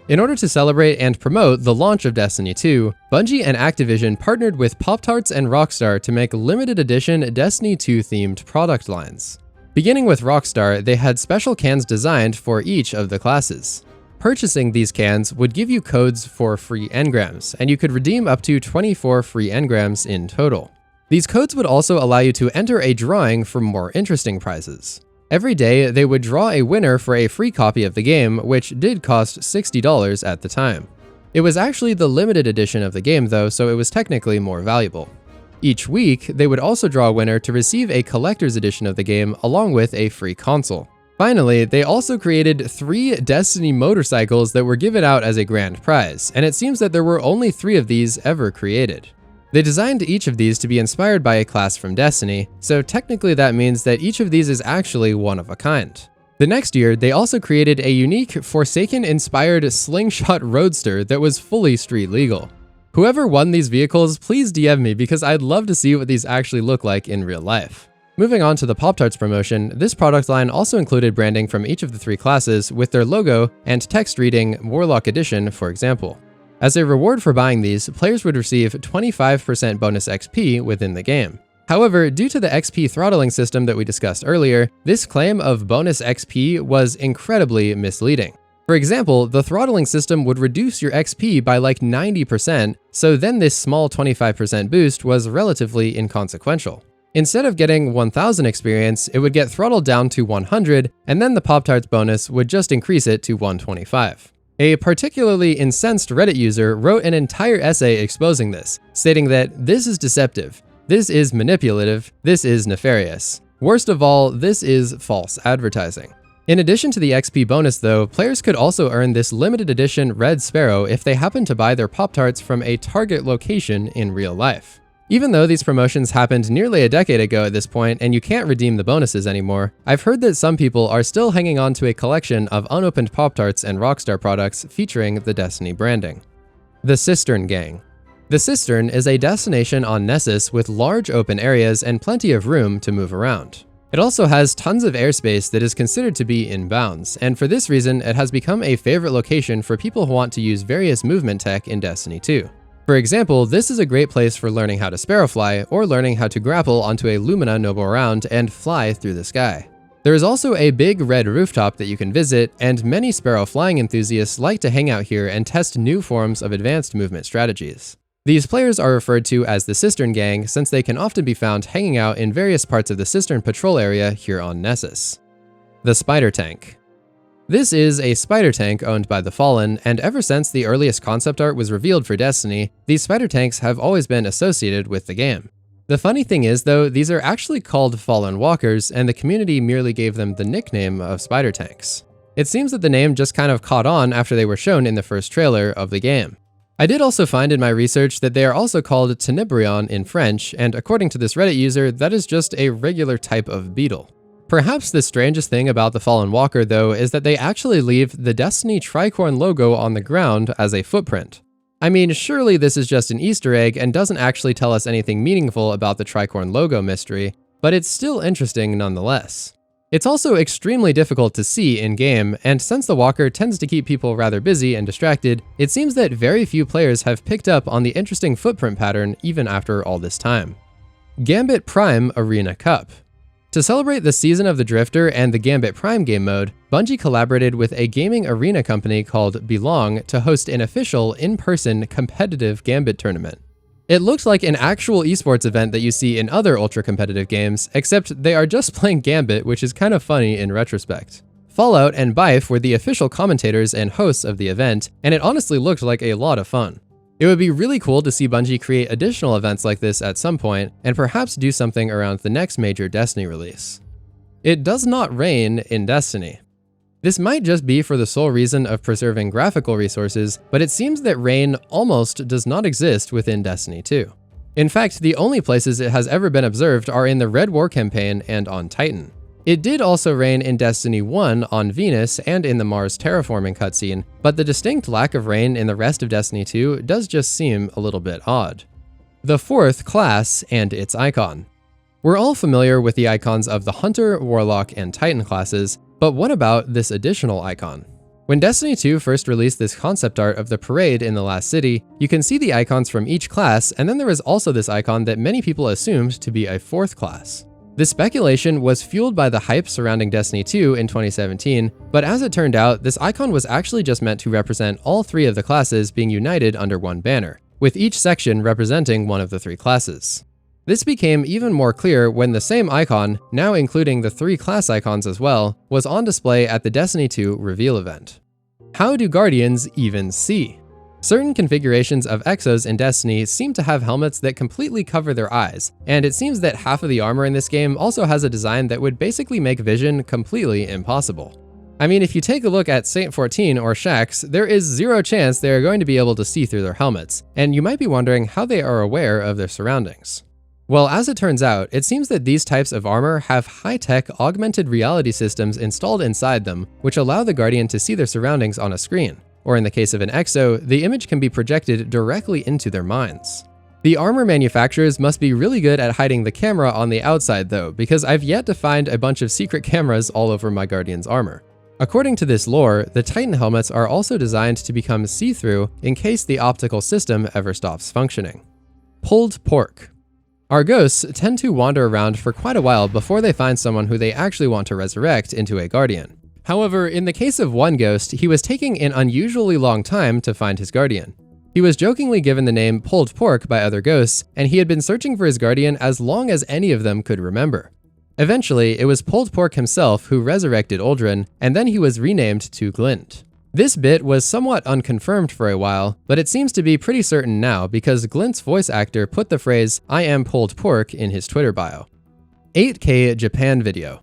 In order to celebrate and promote the launch of Destiny 2, Bungie and Activision partnered with Pop-Tarts and Rockstar to make limited edition Destiny 2 themed product lines. Beginning with Rockstar, they had special cans designed for each of the classes. Purchasing these cans would give you codes for free engrams, and you could redeem up to 24 free engrams in total. These codes would also allow you to enter a drawing for more interesting prizes. Every day, they would draw a winner for a free copy of the game, which did cost $60 at the time. It was actually the limited edition of the game though, so it was technically more valuable. Each week, they would also draw a winner to receive a collector's edition of the game along with a free console. Finally, they also created 3 Destiny motorcycles that were given out as a grand prize, and it seems that there were only 3 of these ever created. They designed each of these to be inspired by a class from Destiny, so technically that means that each of these is actually one of a kind. The next year, they also created a unique Forsaken-inspired slingshot roadster that was fully street legal. Whoever won these vehicles, please DM me because I'd love to see what these actually look like in real life. Moving on to the Pop-Tarts promotion, this product line also included branding from each of the 3 classes with their logo and text reading Warlock Edition, for example. As a reward for buying these, players would receive 25% bonus XP within the game. However, due to the XP throttling system that we discussed earlier, this claim of bonus XP was incredibly misleading. For example, the throttling system would reduce your XP by like 90%, so then this small 25% boost was relatively inconsequential. Instead of getting 1000 experience, it would get throttled down to 100, and then the Pop-Tarts bonus would just increase it to 125. A particularly incensed Reddit user wrote an entire essay exposing this, stating that this is deceptive, this is manipulative, this is nefarious. Worst of all, this is false advertising. In addition to the XP bonus though, players could also earn this limited edition Red Sparrow if they happen to buy their Pop-Tarts from a target location in real life. Even though these promotions happened nearly a decade ago at this point and you can't redeem the bonuses anymore, I've heard that some people are still hanging on to a collection of unopened Pop-Tarts and Rockstar products featuring the Destiny branding. The Cistern Gang. The Cistern is a destination on Nessus with large open areas and plenty of room to move around. It also has tons of airspace that is considered to be in bounds, and for this reason, it has become a favorite location for people who want to use various movement tech in Destiny 2. For example, this is a great place for learning how to sparrowfly or learning how to grapple onto a Lumina Noble round and fly through the sky. There is also a big red rooftop that you can visit, and many sparrow flying enthusiasts like to hang out here and test new forms of advanced movement strategies. These players are referred to as the Cistern Gang since they can often be found hanging out in various parts of the Cistern Patrol area here on Nessus. The Spider Tank. This is a spider tank owned by the Fallen, and ever since the earliest concept art was revealed for Destiny, these spider tanks have always been associated with the game. The funny thing is though, these are actually called Fallen Walkers, and the community merely gave them the nickname of spider tanks. It seems that the name just kind of caught on after they were shown in the first trailer of the game. I did also find in my research that they are also called Tenebrion in French, and according to this Reddit user, that is just a regular type of beetle. Perhaps the strangest thing about the Fallen Walker though is that they actually leave the Destiny Tricorn logo on the ground as a footprint. I mean, surely this is just an Easter egg and doesn't actually tell us anything meaningful about the Tricorn logo mystery, but it's still interesting nonetheless. It's also extremely difficult to see in-game, and since the Walker tends to keep people rather busy and distracted, it seems that very few players have picked up on the interesting footprint pattern even after all this time. Gambit Prime Arena Cup. To celebrate the season of the Drifter and the Gambit Prime game mode, Bungie collaborated with a gaming arena company called Belong to host an official, in-person, competitive Gambit tournament. It looked like an actual esports event that you see in other ultra-competitive games, except they are just playing Gambit, which is kind of funny in retrospect. Fallout and Bife were the official commentators and hosts of the event, and it honestly looked like a lot of fun. It would be really cool to see Bungie create additional events like this at some point, and perhaps do something around the next major Destiny release. It does not rain in Destiny. This might just be for the sole reason of preserving graphical resources, but it seems that rain almost does not exist within Destiny 2. In fact, the only places it has ever been observed are in the Red War campaign and on Titan. It did also rain in Destiny 1 on Venus and in the Mars terraforming cutscene, but the distinct lack of rain in the rest of Destiny 2 does just seem a little bit odd. The fourth class and its icon. We're all familiar with the icons of the Hunter, Warlock, and Titan classes, but what about this additional icon? When Destiny 2 first released this concept art of the parade in the last city, you can see the icons from each class, and then there was also this icon that many people assumed to be a fourth class. This speculation was fueled by the hype surrounding Destiny 2 in 2017, but as it turned out, this icon was actually just meant to represent all three of the classes being united under one banner, with each section representing one of the three classes. This became even more clear when the same icon, now including the three class icons as well, was on display at the Destiny 2 reveal event. How do Guardians even see? Certain configurations of Exos in Destiny seem to have helmets that completely cover their eyes, and it seems that half of the armor in this game also has a design that would basically make vision completely impossible. I mean, if you take a look at Saint 14 or Shaxx, there is zero chance they are going to be able to see through their helmets, and you might be wondering how they are aware of their surroundings. Well, as it turns out, it seems that these types of armor have high-tech augmented reality systems installed inside them, which allow the Guardian to see their surroundings on a screen. Or in the case of an Exo, the image can be projected directly into their minds. The armor manufacturers must be really good at hiding the camera on the outside though, because I've yet to find a bunch of secret cameras all over my Guardian's armor. According to this lore, the Titan helmets are also designed to become see-through in case the optical system ever stops functioning. Pulled pork. Our ghosts tend to wander around for quite a while before they find someone who they actually want to resurrect into a Guardian. However, in the case of one ghost, he was taking an unusually long time to find his Guardian. He was jokingly given the name Pulled Pork by other ghosts, and he had been searching for his Guardian as long as any of them could remember. Eventually, it was Pulled Pork himself who resurrected Uldren, and then he was renamed to Glint. This bit was somewhat unconfirmed for a while, but it seems to be pretty certain now because Glint's voice actor put the phrase, "I am Pulled Pork" in his Twitter bio. 8K Japan video.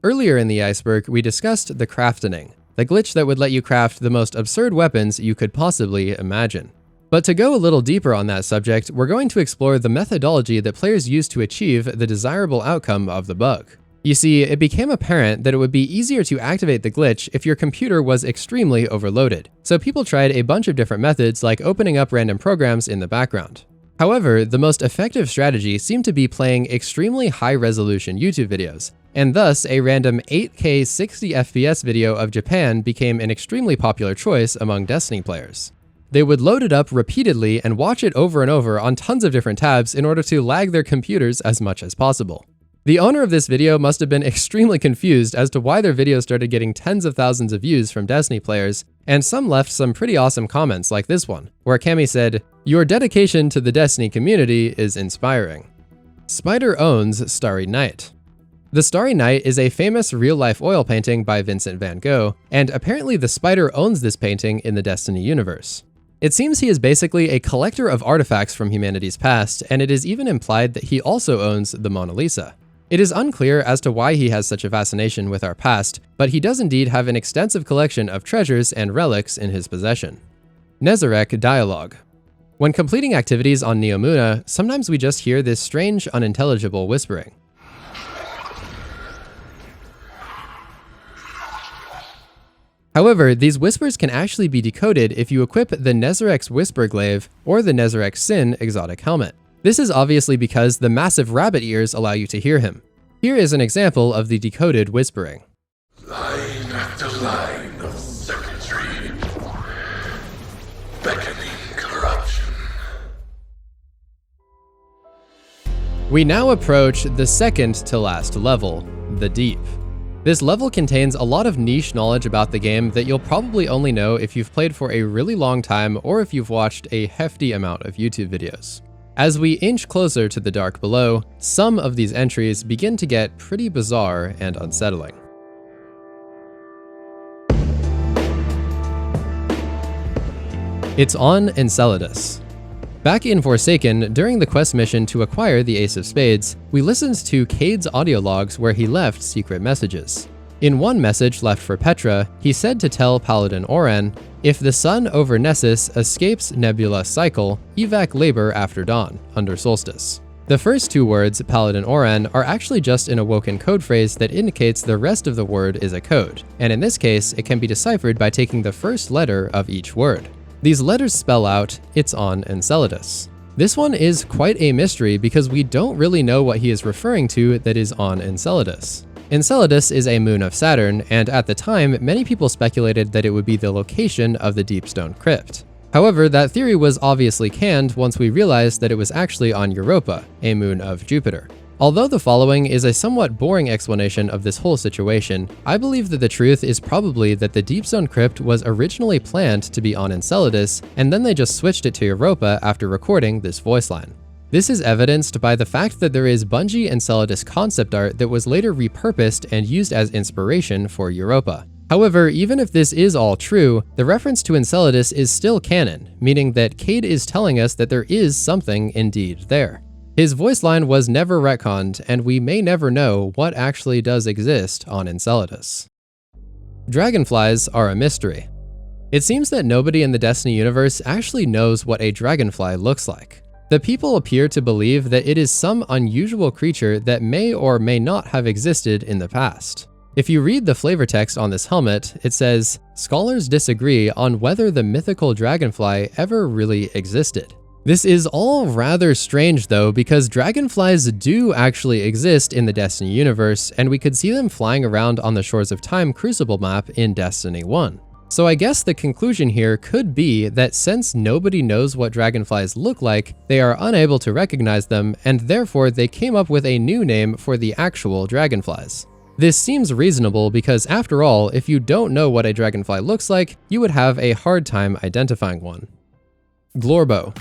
Earlier in the Iceberg, we discussed the craftening, the glitch that would let you craft the most absurd weapons you could possibly imagine. But to go a little deeper on that subject, we're going to explore the methodology that players use to achieve the desirable outcome of the bug. You see, it became apparent that it would be easier to activate the glitch if your computer was extremely overloaded, so people tried a bunch of different methods like opening up random programs in the background. However, the most effective strategy seemed to be playing extremely high-resolution YouTube videos, and thus a random 8K 60 FPS video of Japan became an extremely popular choice among Destiny players. They would load it up repeatedly and watch it over and over on tons of different tabs in order to lag their computers as much as possible. The owner of this video must have been extremely confused as to why their video started getting tens of thousands of views from Destiny players, and some left some pretty awesome comments like this one, where Cammy said, "Your dedication to the Destiny community is inspiring." Spider owns Starry Night. The Starry Night is a famous real-life oil painting by Vincent van Gogh, and apparently the Spider owns this painting in the Destiny universe. It seems he is basically a collector of artifacts from humanity's past, and it is even implied that he also owns the Mona Lisa. It is unclear as to why he has such a fascination with our past, but he does indeed have an extensive collection of treasures and relics in his possession. Nezarec dialogue. When completing activities on Neomuna, sometimes we just hear this strange, unintelligible whispering. However, these whispers can actually be decoded if you equip the Nezarec's Whisper Glaive or the Nezarec Sin exotic helmet. This is obviously because the massive rabbit ears allow you to hear him. Here is an example of the decoded whispering. Line after line of circuitry, beckoning corruption. We now approach the second to last level, the Deep. This level contains a lot of niche knowledge about the game that you'll probably only know if you've played for a really long time or if you've watched a hefty amount of YouTube videos. As we inch closer to the dark below, some of these entries begin to get pretty bizarre and unsettling. It's on Enceladus. Back in Forsaken, during the quest mission to acquire the Ace of Spades, we listened to Cade's audio logs where he left secret messages. In one message left for Petra, he said to tell Paladin Oran, "If the sun over Nessus escapes nebula cycle, evac labor after dawn, under solstice." The first two words, Paladin Oran, are actually just an awoken code phrase that indicates the rest of the word is a code, and in this case, it can be deciphered by taking the first letter of each word. These letters spell out, "It's on Enceladus." This one is quite a mystery because we don't really know what he is referring to that is on Enceladus. Enceladus is a moon of Saturn, and at the time, many people speculated that it would be the location of the Deepstone Crypt. However, that theory was obviously canned once we realized that it was actually on Europa, a moon of Jupiter. Although the following is a somewhat boring explanation of this whole situation, I believe that the truth is probably that the Deepstone Crypt was originally planned to be on Enceladus, and then they just switched it to Europa after recording this voice line. This is evidenced by the fact that there is Bungie Enceladus concept art that was later repurposed and used as inspiration for Europa. However, even if this is all true, the reference to Enceladus is still canon, meaning that Cade is telling us that there is something indeed there. His voice line was never retconned, and we may never know what actually does exist on Enceladus. Dragonflies are a mystery. It seems that nobody in the Destiny universe actually knows what a dragonfly looks like. The people appear to believe that it is some unusual creature that may or may not have existed in the past. If you read the flavor text on this helmet, it says, "Scholars disagree on whether the mythical dragonfly ever really existed." This is all rather strange though, because dragonflies do actually exist in the Destiny universe, and we could see them flying around on the Shores of Time Crucible map in Destiny 1. So I guess the conclusion here could be that since nobody knows what dragonflies look like, they are unable to recognize them, and therefore they came up with a new name for the actual dragonflies. This seems reasonable because after all, if you don't know what a dragonfly looks like, you would have a hard time identifying one. Glorbo.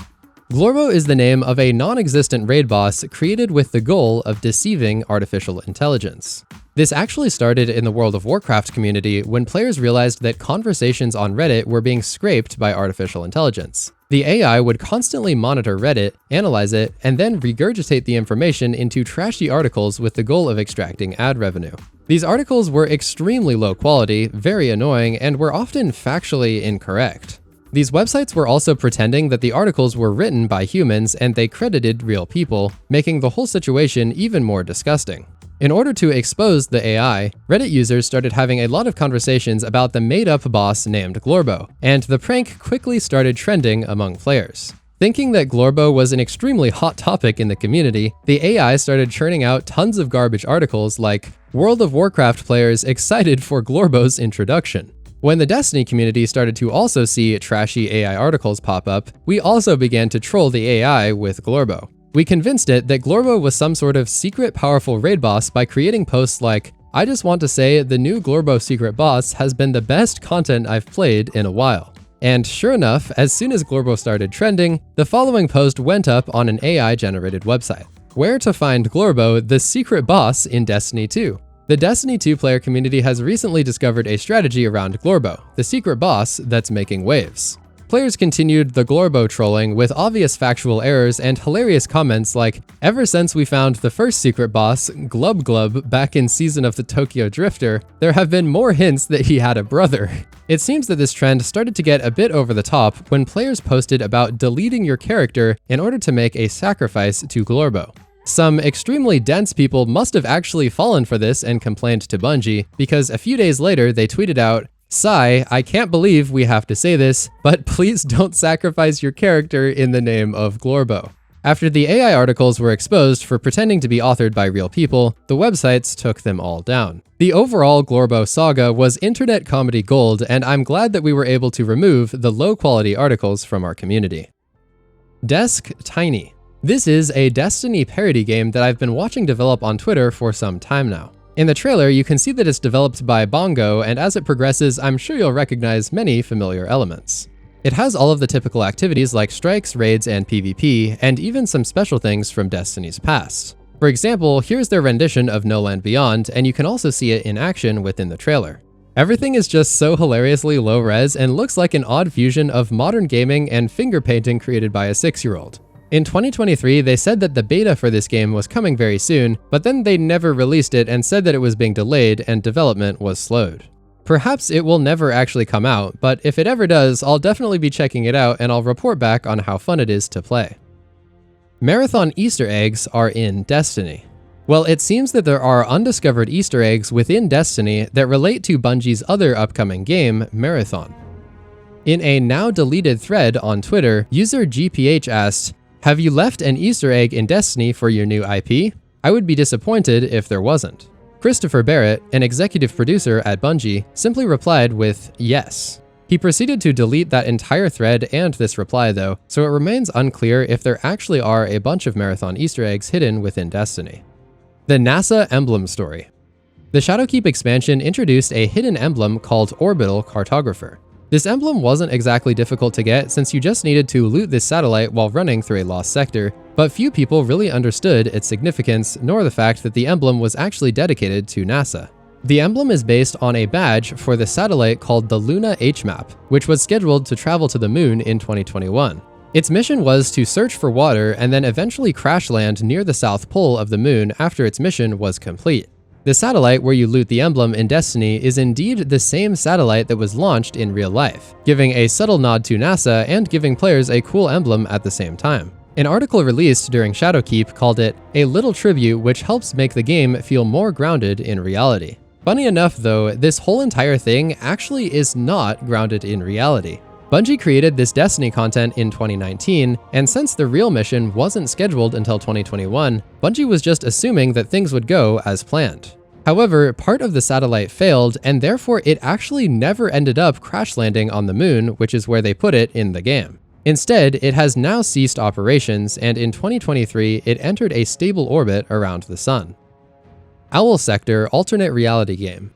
Glorbo is the name of a non-existent raid boss created with the goal of deceiving artificial intelligence. This actually started in the World of Warcraft community when players realized that conversations on Reddit were being scraped by artificial intelligence. The AI would constantly monitor Reddit, analyze it, and then regurgitate the information into trashy articles with the goal of extracting ad revenue. These articles were extremely low quality, very annoying, and were often factually incorrect. These websites were also pretending that the articles were written by humans and they credited real people, making the whole situation even more disgusting. In order to expose the AI, Reddit users started having a lot of conversations about the made-up boss named Glorbo, and the prank quickly started trending among players. Thinking that Glorbo was an extremely hot topic in the community, the AI started churning out tons of garbage articles like, "World of Warcraft players excited for Glorbo's introduction." When the Destiny community started to also see trashy AI articles pop up, we also began to troll the AI with Glorbo. We convinced it that Glorbo was some sort of secret powerful raid boss by creating posts like, "I just want to say the new Glorbo secret boss has been the best content I've played in a while." And sure enough, as soon as Glorbo started trending, the following post went up on an AI-generated website. Where to find Glorbo, the secret boss in Destiny 2. The Destiny 2 player community has recently discovered a strategy around Glorbo, the secret boss that's making waves. Players continued the Glorbo trolling with obvious factual errors and hilarious comments like, "Ever since we found the first secret boss, Glub Glub, back in Season of the Tokyo Drifter, there have been more hints that he had a brother." It seems that this trend started to get a bit over the top when players posted about deleting your character in order to make a sacrifice to Glorbo. Some extremely dense people must have actually fallen for this and complained to Bungie, because a few days later they tweeted out, "Sigh, I can't believe we have to say this, but please don't sacrifice your character in the name of Glorbo." After the AI articles were exposed for pretending to be authored by real people, the websites took them all down. The overall Glorbo saga was internet comedy gold, and I'm glad that we were able to remove the low-quality articles from our community. Desk Tiny. This is a Destiny parody game that I've been watching develop on Twitter for some time now. In the trailer, you can see that it's developed by Bongo, and as it progresses, I'm sure you'll recognize many familiar elements. It has all of the typical activities like strikes, raids, and PvP, and even some special things from Destiny's past. For example, here's their rendition of No Land Beyond, and you can also see it in action within the trailer. Everything is just so hilariously low res and looks like an odd fusion of modern gaming and finger painting created by a 6-year-old. In 2023, they said that the beta for this game was coming very soon, but then they never released it and said that it was being delayed and development was slowed. Perhaps it will never actually come out, but if it ever does, I'll definitely be checking it out and I'll report back on how fun it is to play. Marathon Easter eggs are in Destiny. Well, it seems that there are undiscovered Easter eggs within Destiny that relate to Bungie's other upcoming game, Marathon. In a now deleted thread on Twitter, user GPH asked, "Have you left an Easter egg in Destiny for your new IP? I would be disappointed if there wasn't." Christopher Barrett, an executive producer at Bungie, simply replied with yes. He proceeded to delete that entire thread and this reply though, so it remains unclear if there actually are a bunch of Marathon Easter eggs hidden within Destiny. The NASA Emblem Story. The Shadowkeep expansion introduced a hidden emblem called Orbital Cartographer. This emblem wasn't exactly difficult to get since you just needed to loot this satellite while running through a lost sector, but few people really understood its significance nor the fact that the emblem was actually dedicated to NASA. The emblem is based on a badge for the satellite called the Luna H-Map, which was scheduled to travel to the moon in 2021. Its mission was to search for water and then eventually crash land near the south pole of the moon after its mission was complete. The satellite where you loot the emblem in Destiny is indeed the same satellite that was launched in real life, giving a subtle nod to NASA and giving players a cool emblem at the same time. An article released during Shadowkeep called it a little tribute which helps make the game feel more grounded in reality. Funny enough though, this whole entire thing actually is not grounded in reality. Bungie created this Destiny content in 2019, and since the real mission wasn't scheduled until 2021, Bungie was just assuming that things would go as planned. However, part of the satellite failed, and therefore it actually never ended up crash landing on the moon, which is where they put it in the game. Instead, it has now ceased operations, and in 2023, it entered a stable orbit around the sun. Owl Sector Alternate Reality Game.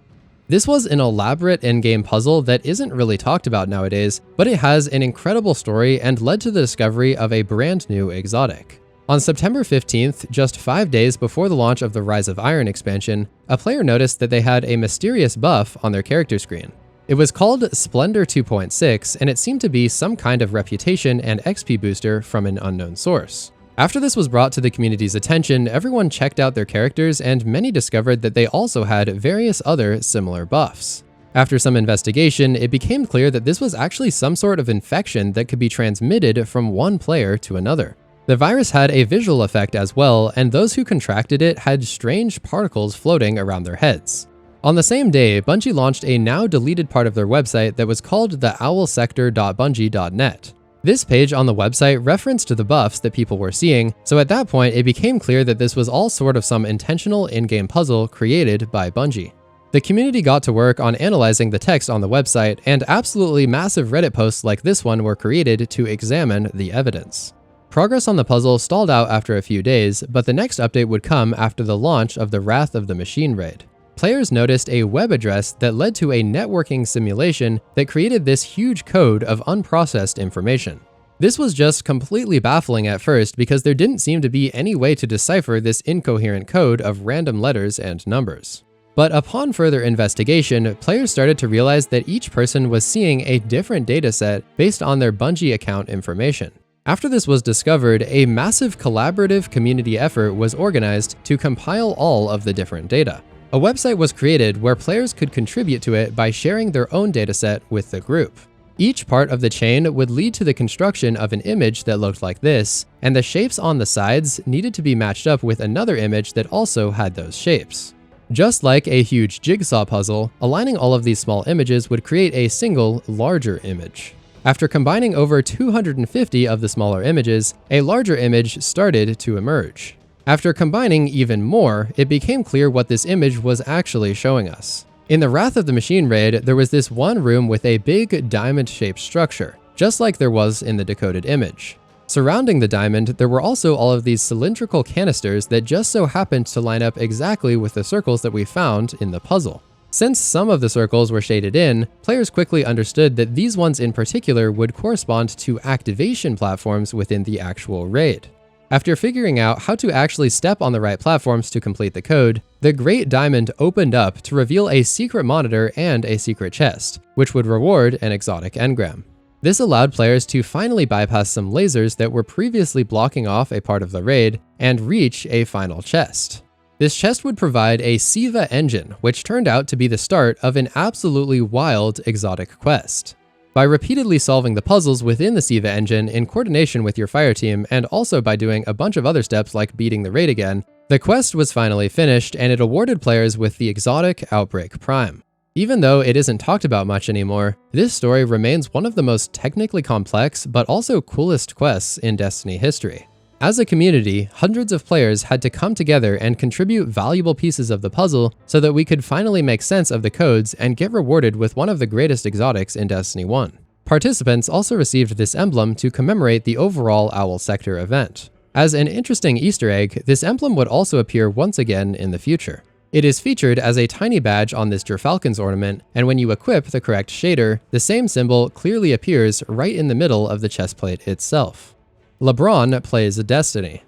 This was an elaborate in-game puzzle that isn't really talked about nowadays, but it has an incredible story and led to the discovery of a brand new exotic. On September 15th, just 5 days before the launch of the Rise of Iron expansion, a player noticed that they had a mysterious buff on their character screen. It was called Splendor 2.6, and it seemed to be some kind of reputation and XP booster from an unknown source. After this was brought to the community's attention, everyone checked out their characters and many discovered that they also had various other similar buffs. After some investigation, it became clear that this was actually some sort of infection that could be transmitted from one player to another. The virus had a visual effect as well, and those who contracted it had strange particles floating around their heads. On the same day, Bungie launched a now deleted part of their website that was called the owlsector.bungie.net. This page on the website referenced the buffs that people were seeing, so at that point it became clear that this was all sort of some intentional in-game puzzle created by Bungie. The community got to work on analyzing the text on the website, and absolutely massive Reddit posts like this one were created to examine the evidence. Progress on the puzzle stalled out after a few days, but the next update would come after the launch of the Wrath of the Machine raid. Players noticed a web address that led to a networking simulation that created this huge code of unprocessed information. This was just completely baffling at first because there didn't seem to be any way to decipher this incoherent code of random letters and numbers. But upon further investigation, players started to realize that each person was seeing a different dataset based on their Bungie account information. After this was discovered, a massive collaborative community effort was organized to compile all of the different data. A website was created where players could contribute to it by sharing their own dataset with the group. Each part of the chain would lead to the construction of an image that looked like this, and the shapes on the sides needed to be matched up with another image that also had those shapes. Just like a huge jigsaw puzzle, aligning all of these small images would create a single, larger image. After combining over 250 of the smaller images, a larger image started to emerge. After combining even more, it became clear what this image was actually showing us. In the Wrath of the Machine raid, there was this one room with a big diamond-shaped structure, just like there was in the decoded image. Surrounding the diamond, there were also all of these cylindrical canisters that just so happened to line up exactly with the circles that we found in the puzzle. Since some of the circles were shaded in, players quickly understood that these ones in particular would correspond to activation platforms within the actual raid. After figuring out how to actually step on the right platforms to complete the code, the Great Diamond opened up to reveal a secret monitor and a secret chest, which would reward an exotic engram. This allowed players to finally bypass some lasers that were previously blocking off a part of the raid and reach a final chest. This chest would provide a SIVA engine, which turned out to be the start of an absolutely wild exotic quest. By repeatedly solving the puzzles within the SIVA engine in coordination with your fire team, and also by doing a bunch of other steps like beating the raid again, the quest was finally finished and it awarded players with the exotic Outbreak Prime. Even though it isn't talked about much anymore, this story remains one of the most technically complex but also coolest quests in Destiny history. As a community, hundreds of players had to come together and contribute valuable pieces of the puzzle so that we could finally make sense of the codes and get rewarded with one of the greatest exotics in Destiny 1. Participants also received this emblem to commemorate the overall Owl Sector event. As an interesting Easter egg, this emblem would also appear once again in the future. It is featured as a tiny badge on this Gerfalcon's ornament, and when you equip the correct shader, the same symbol clearly appears right in the middle of the chestplate itself. LeBron plays Destiny.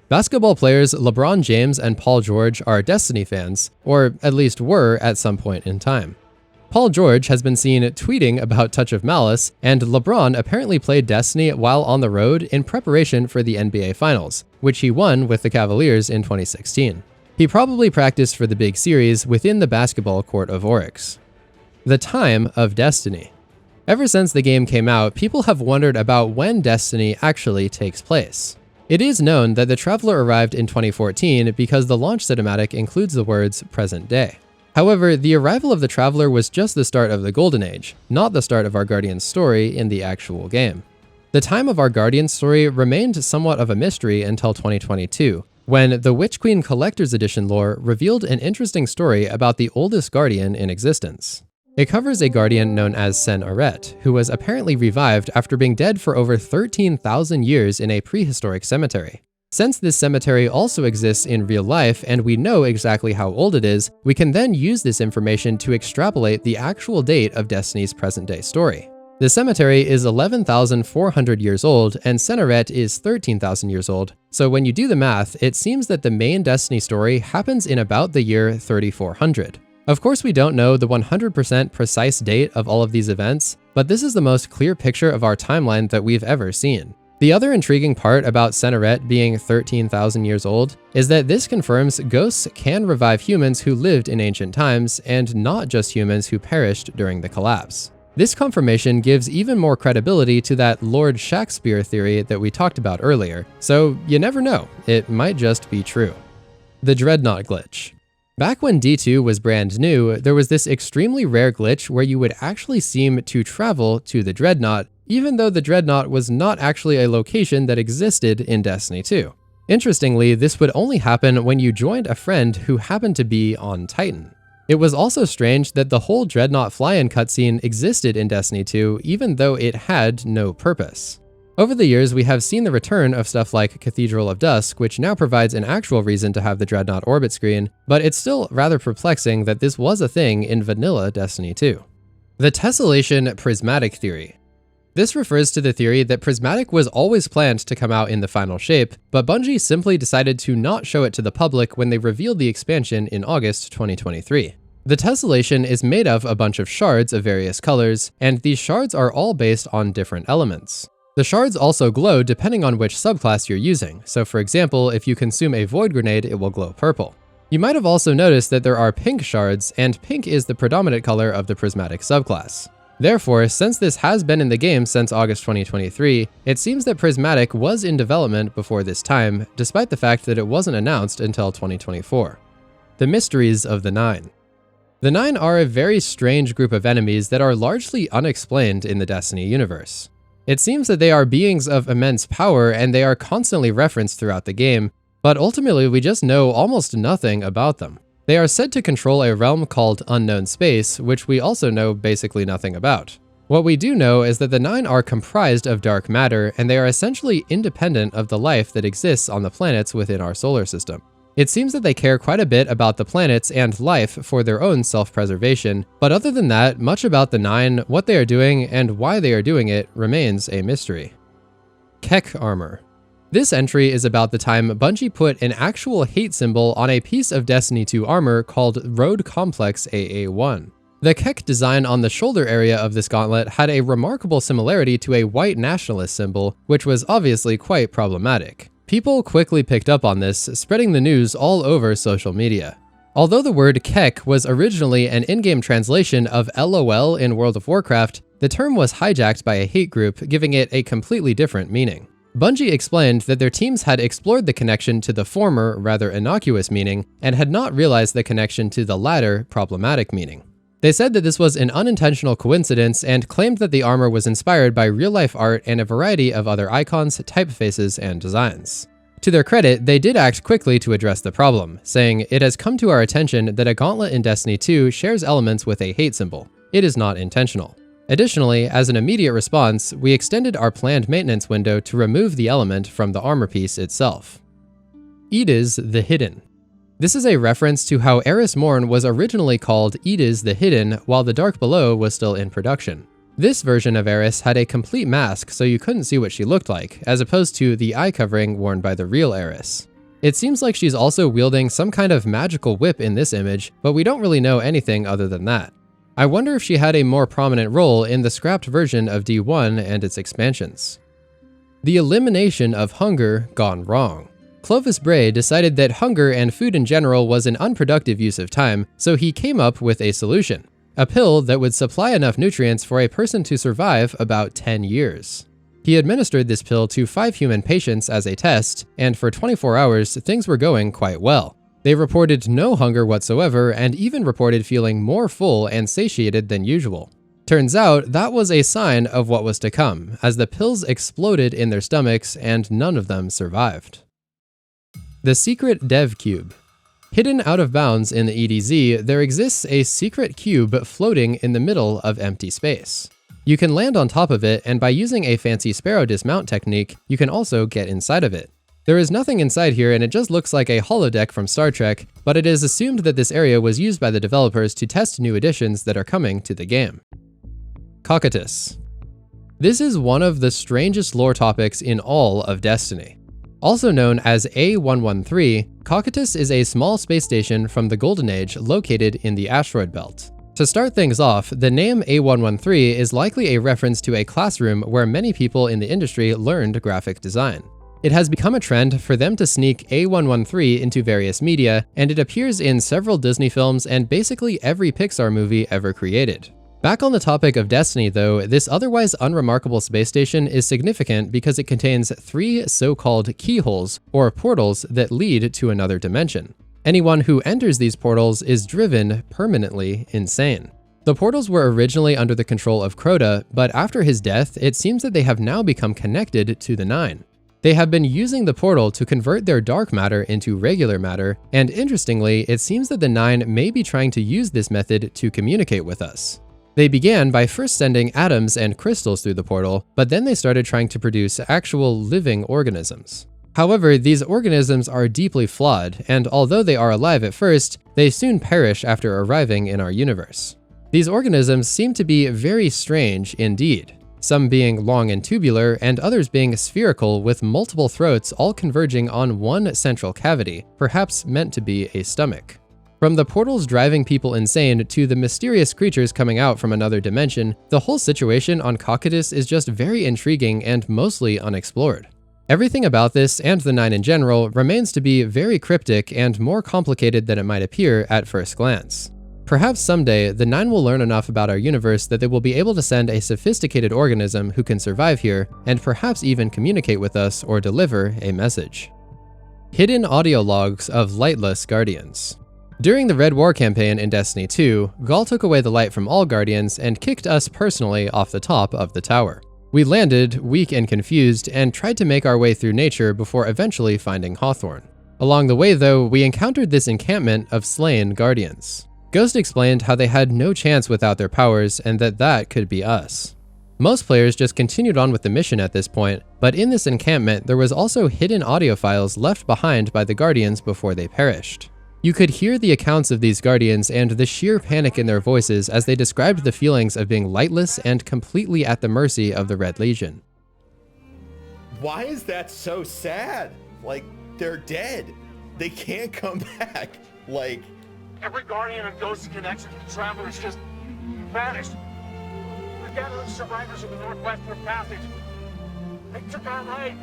Basketball players LeBron James and Paul George are Destiny fans, or at least were at some point in time. Paul George has been seen tweeting about Touch of Malice, and LeBron apparently played Destiny while on the road in preparation for the NBA Finals, which he won with the Cavaliers in 2016. He probably practiced for the big series within the basketball court of Oryx. The time of Destiny. Ever since the game came out, people have wondered about when Destiny actually takes place. It is known that the Traveler arrived in 2014 because the launch cinematic includes the words present day. However, the arrival of the Traveler was just the start of the Golden Age, not the start of our Guardian's story in the actual game. The time of our Guardian's story remained somewhat of a mystery until 2022, when the Witch Queen Collector's Edition lore revealed an interesting story about the oldest Guardian in existence. It covers a Guardian known as Sen Aret, who was apparently revived after being dead for over 13,000 years in a prehistoric cemetery. Since this cemetery also exists in real life and we know exactly how old it is, we can then use this information to extrapolate the actual date of Destiny's present-day story. The cemetery is 11,400 years old and Sen Aret is 13,000 years old, so when you do the math, it seems that the main Destiny story happens in about the year 3400. Of course, we don't know the 100% precise date of all of these events, but this is the most clear picture of our timeline that we've ever seen. The other intriguing part about Sen Aret being 13,000 years old is that this confirms ghosts can revive humans who lived in ancient times and not just humans who perished during the collapse. This confirmation gives even more credibility to that Lord Shakespeare theory that we talked about earlier, so you never know, it might just be true. The Dreadnought Glitch. Back when D2 was brand new, there was this extremely rare glitch where you would actually seem to travel to the Dreadnought, even though the Dreadnought was not actually a location that existed in Destiny 2. Interestingly, this would only happen when you joined a friend who happened to be on Titan. It was also strange that the whole Dreadnought fly-in cutscene existed in Destiny 2, even though it had no purpose. Over the years, we have seen the return of stuff like Cathedral of Dusk, which now provides an actual reason to have the Dreadnought orbit screen, but it's still rather perplexing that this was a thing in vanilla Destiny 2. The Tessellation Prismatic Theory. This refers to the theory that Prismatic was always planned to come out in the final shape, but Bungie simply decided to not show it to the public when they revealed the expansion in August 2023. The tessellation is made of a bunch of shards of various colors, and these shards are all based on different elements. The shards also glow depending on which subclass you're using, so for example, if you consume a Void Grenade, it will glow purple. You might have also noticed that there are pink shards, and pink is the predominant color of the Prismatic subclass. Therefore, since this has been in the game since August 2023, it seems that Prismatic was in development before this time, despite the fact that it wasn't announced until 2024. The Mysteries of the Nine. The Nine are a very strange group of enemies that are largely unexplained in the Destiny universe. It seems that they are beings of immense power and they are constantly referenced throughout the game, but ultimately we just know almost nothing about them. They are said to control a realm called Unknown Space, which we also know basically nothing about. What we do know is that the Nine are comprised of dark matter and they are essentially independent of the life that exists on the planets within our solar system. It seems that they care quite a bit about the planets and life for their own self-preservation, but other than that, much about the Nine, what they are doing, and why they are doing it remains a mystery. Kek armor. This entry is about the time Bungie put an actual hate symbol on a piece of Destiny 2 armor called Road Complex AA1. The Kek design on the shoulder area of this gauntlet had a remarkable similarity to a white nationalist symbol, which was obviously quite problematic. People quickly picked up on this, spreading the news all over social media. Although the word Kek was originally an in-game translation of LOL in World of Warcraft, the term was hijacked by a hate group, giving it a completely different meaning. Bungie explained that their teams had explored the connection to the former, rather innocuous meaning, and had not realized the connection to the latter, problematic meaning. They said that this was an unintentional coincidence and claimed that the armor was inspired by real-life art and a variety of other icons, typefaces, and designs. To their credit, they did act quickly to address the problem, saying, "It has come to our attention that a gauntlet in Destiny 2 shares elements with a hate symbol. It is not intentional." Additionally, as an immediate response, we extended our planned maintenance window to remove the element from the armor piece itself. Edis the Hidden. This is a reference to how Eris Morn was originally called Edis the Hidden while the Dark Below was still in production. This version of Eris had a complete mask so you couldn't see what she looked like, as opposed to the eye covering worn by the real Eris. It seems like she's also wielding some kind of magical whip in this image, but we don't really know anything other than that. I wonder if she had a more prominent role in the scrapped version of D1 and its expansions. The elimination of hunger gone wrong. Clovis Bray decided that hunger and food in general was an unproductive use of time, so he came up with a solution. A pill that would supply enough nutrients for a person to survive about 10 years. He administered this pill to 5 human patients as a test, and for 24 hours, things were going quite well. They reported no hunger whatsoever and even reported feeling more full and satiated than usual. Turns out that was a sign of what was to come, as the pills exploded in their stomachs and none of them survived. The Secret Dev Cube. Hidden out of bounds in the EDZ, there exists a secret cube floating in the middle of empty space. You can land on top of it, and by using a fancy sparrow dismount technique, you can also get inside of it. There is nothing inside here and it just looks like a holodeck from Star Trek, but it is assumed that this area was used by the developers to test new additions that are coming to the game. Cocytus. This is one of the strangest lore topics in all of Destiny. Also known as A113, Cocytus is a small space station from the Golden Age located in the asteroid belt. To start things off, the name A113 is likely a reference to a classroom where many people in the industry learned graphic design. It has become a trend for them to sneak A113 into various media, and it appears in several Disney films and basically every Pixar movie ever created. Back on the topic of Destiny though, this otherwise unremarkable space station is significant because it contains 3 so-called keyholes, or portals that lead to another dimension. Anyone who enters these portals is driven permanently insane. The portals were originally under the control of Crota, but after his death, it seems that they have now become connected to the Nine. They have been using the portal to convert their dark matter into regular matter, and interestingly, it seems that the Nine may be trying to use this method to communicate with us. They began by first sending atoms and crystals through the portal, but then they started trying to produce actual living organisms. However, these organisms are deeply flawed, and although they are alive at first, they soon perish after arriving in our universe. These organisms seem to be very strange indeed, some being long and tubular, and others being spherical with multiple throats all converging on one central cavity, perhaps meant to be a stomach. From the portals driving people insane to the mysterious creatures coming out from another dimension, the whole situation on Cocytus is just very intriguing and mostly unexplored. Everything about this, and the Nine in general, remains to be very cryptic and more complicated than it might appear at first glance. Perhaps someday, the Nine will learn enough about our universe that they will be able to send a sophisticated organism who can survive here, and perhaps even communicate with us or deliver a message. Hidden audio logs of lightless guardians. During the Red War campaign in Destiny 2, Gaul took away the light from all guardians and kicked us personally off the top of the tower. We landed, weak and confused, and tried to make our way through nature before eventually finding Hawthorne. Along the way though, we encountered this encampment of slain guardians. Ghost explained how they had no chance without their powers and that could be us. Most players just continued on with the mission at this point, but in this encampment there was also hidden audio files left behind by the Guardians before they perished. You could hear the accounts of these Guardians and the sheer panic in their voices as they described the feelings of being lightless and completely at the mercy of the Red Legion. Why is that so sad? Like, they're dead. They can't come back. Like, every Guardian and Ghost connection to travelers just vanished. The gathering survivors of the Northwestern Passage. They took our light.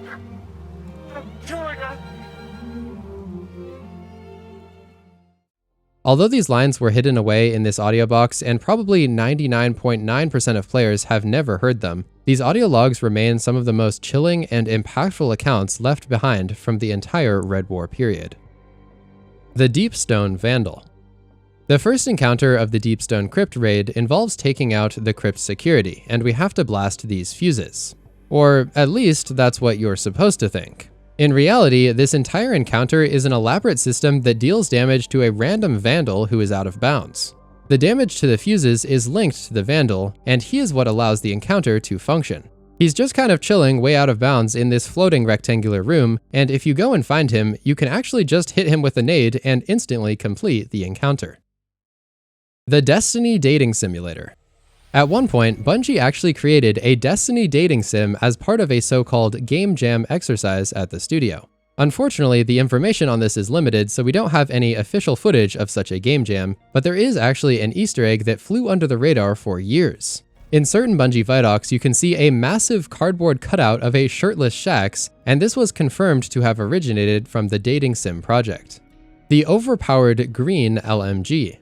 They're killing us. Although these lines were hidden away in this audio box and probably 99.9% of players have never heard them, these audio logs remain some of the most chilling and impactful accounts left behind from the entire Red War period. The Deepstone Vandal. The first encounter of the Deepstone Crypt raid involves taking out the crypt security, and we have to blast these fuses. Or at least that's what you're supposed to think. In reality, this entire encounter is an elaborate system that deals damage to a random Vandal who is out of bounds. The damage to the fuses is linked to the Vandal, and he is what allows the encounter to function. He's just kind of chilling way out of bounds in this floating rectangular room, and if you go and find him, you can actually just hit him with a nade and instantly complete the encounter. The Destiny Dating Simulator. At one point, Bungie actually created a Destiny dating sim as part of a so-called game jam exercise at the studio. Unfortunately, the information on this is limited, so we don't have any official footage of such a game jam, but there is actually an Easter egg that flew under the radar for years. In certain Bungie Vidocs, you can see a massive cardboard cutout of a shirtless Shaxx, and this was confirmed to have originated from the dating sim project. The overpowered green LMG.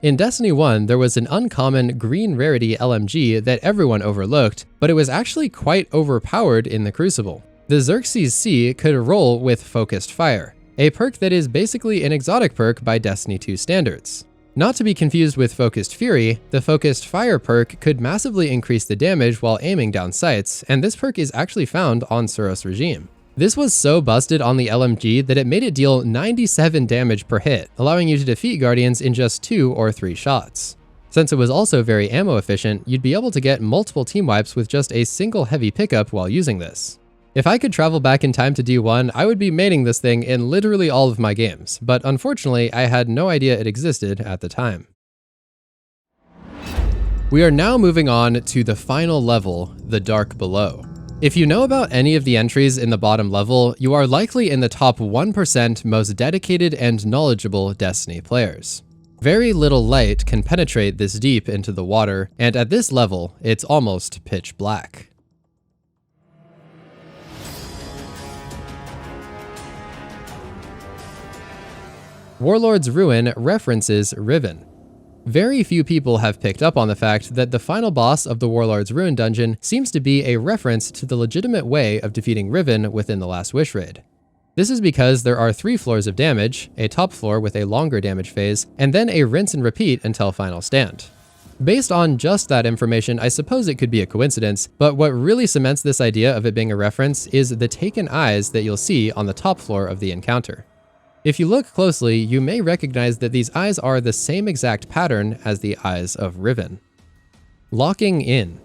In Destiny 1, there was an uncommon green rarity LMG that everyone overlooked, but it was actually quite overpowered in the Crucible. The Xerxes C could roll with Focused Fire, a perk that is basically an exotic perk by Destiny 2 standards. Not to be confused with Focused Fury, the Focused Fire perk could massively increase the damage while aiming down sights, and this perk is actually found on Suros Regime. This was so busted on the LMG that it made it deal 97 damage per hit, allowing you to defeat Guardians in just 2 or 3 shots. Since it was also very ammo efficient, you'd be able to get multiple team wipes with just a single heavy pickup while using this. If I could travel back in time to D1, I would be maining this thing in literally all of my games, but unfortunately I had no idea it existed at the time. We are now moving on to the final level, the Dark Below. If you know about any of the entries in the bottom level, you are likely in the top 1% most dedicated and knowledgeable Destiny players. Very little light can penetrate this deep into the water, and at this level, it's almost pitch black. Warlord's Ruin references Riven. Very few people have picked up on the fact that the final boss of the Warlord's Ruin dungeon seems to be a reference to the legitimate way of defeating Riven within the Last Wish raid. This is because there are 3 floors of damage, a top floor with a longer damage phase, and then a rinse and repeat until final stand. Based on just that information, I suppose it could be a coincidence, but what really cements this idea of it being a reference is the taken eyes that you'll see on the top floor of the encounter. If you look closely, you may recognize that these eyes are the same exact pattern as the eyes of Riven. Locking in.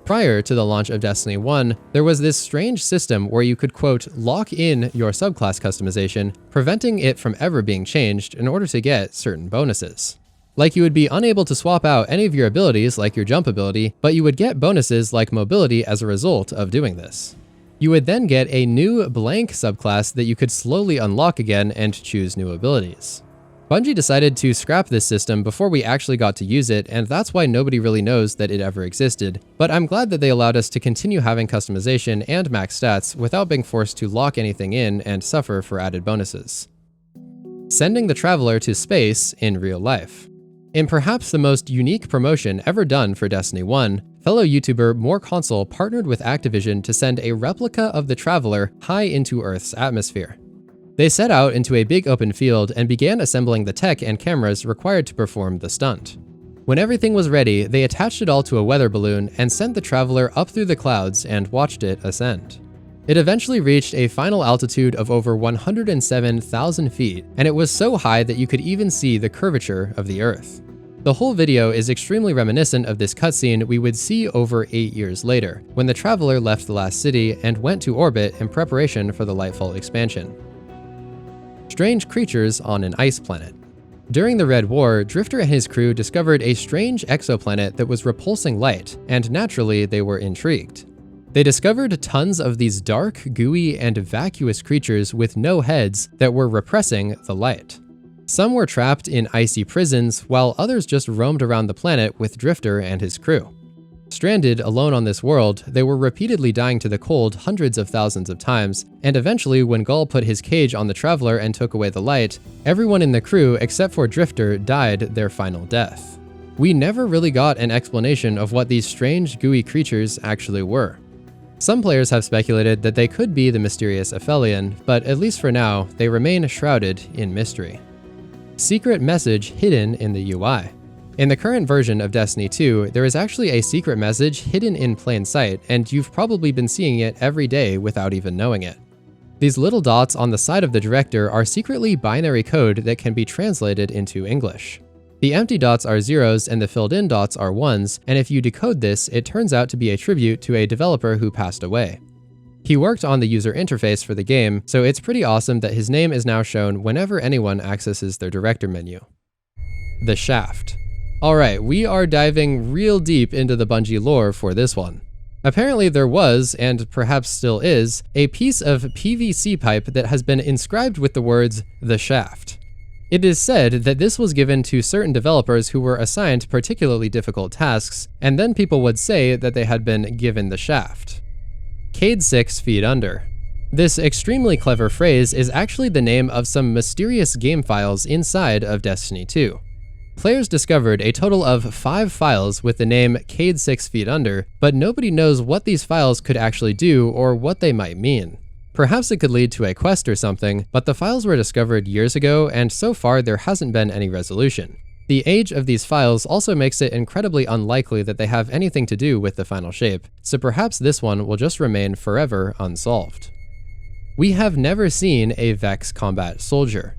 Prior to the launch of Destiny 1, there was this strange system where you could, quote, lock in your subclass customization, preventing it from ever being changed in order to get certain bonuses. Like you would be unable to swap out any of your abilities like your jump ability, but you would get bonuses like mobility as a result of doing this. You would then get a new blank subclass that you could slowly unlock again and choose new abilities. Bungie decided to scrap this system before we actually got to use it, and that's why nobody really knows that it ever existed, but I'm glad that they allowed us to continue having customization and max stats without being forced to lock anything in and suffer for added bonuses. Sending the Traveler to space in real life. In perhaps the most unique promotion ever done for Destiny 1, fellow YouTuber More Console partnered with Activision to send a replica of the Traveler high into Earth's atmosphere. They set out into a big open field and began assembling the tech and cameras required to perform the stunt. When everything was ready, they attached it all to a weather balloon and sent the Traveler up through the clouds and watched it ascend. It eventually reached a final altitude of over 107,000 feet, and it was so high that you could even see the curvature of the Earth. The whole video is extremely reminiscent of this cutscene we would see over 8 years later, when the Traveler left the last city and went to orbit in preparation for the Lightfall expansion. Strange creatures on an ice planet. During the Red War, Drifter and his crew discovered a strange exoplanet that was repulsing light, and naturally they were intrigued. They discovered tons of these dark, gooey, and vacuous creatures with no heads that were repressing the light. Some were trapped in icy prisons, while others just roamed around the planet with Drifter and his crew. Stranded alone on this world, they were repeatedly dying to the cold hundreds of thousands of times, and eventually when Gull put his cage on the Traveler and took away the light, everyone in the crew except for Drifter died their final death. We never really got an explanation of what these strange, gooey creatures actually were. Some players have speculated that they could be the mysterious Aphelion, but at least for now, they remain shrouded in mystery. Secret message hidden in the UI. In the current version of Destiny 2, there is actually a secret message hidden in plain sight, and you've probably been seeing it every day without even knowing it. These little dots on the side of the director are secretly binary code that can be translated into English. The empty dots are zeros and the filled-in dots are ones, and if you decode this, it turns out to be a tribute to a developer who passed away. He worked on the user interface for the game, so it's pretty awesome that his name is now shown whenever anyone accesses their director menu. The Shaft. Alright, we are diving real deep into the Bungie lore for this one. Apparently there was, and perhaps still is, a piece of PVC pipe that has been inscribed with the words, "The Shaft." It is said that this was given to certain developers who were assigned particularly difficult tasks, and then people would say that they had been given the shaft. Cade 6 Feet Under. This extremely clever phrase is actually the name of some mysterious game files inside of Destiny 2. Players discovered a total of 5 files with the name Cade 6 Feet Under, but nobody knows what these files could actually do or what they might mean. Perhaps it could lead to a quest or something, but the files were discovered years ago, and so far there hasn't been any resolution. The age of these files also makes it incredibly unlikely that they have anything to do with the final shape, so perhaps this one will just remain forever unsolved. We have never seen a Vex combat soldier.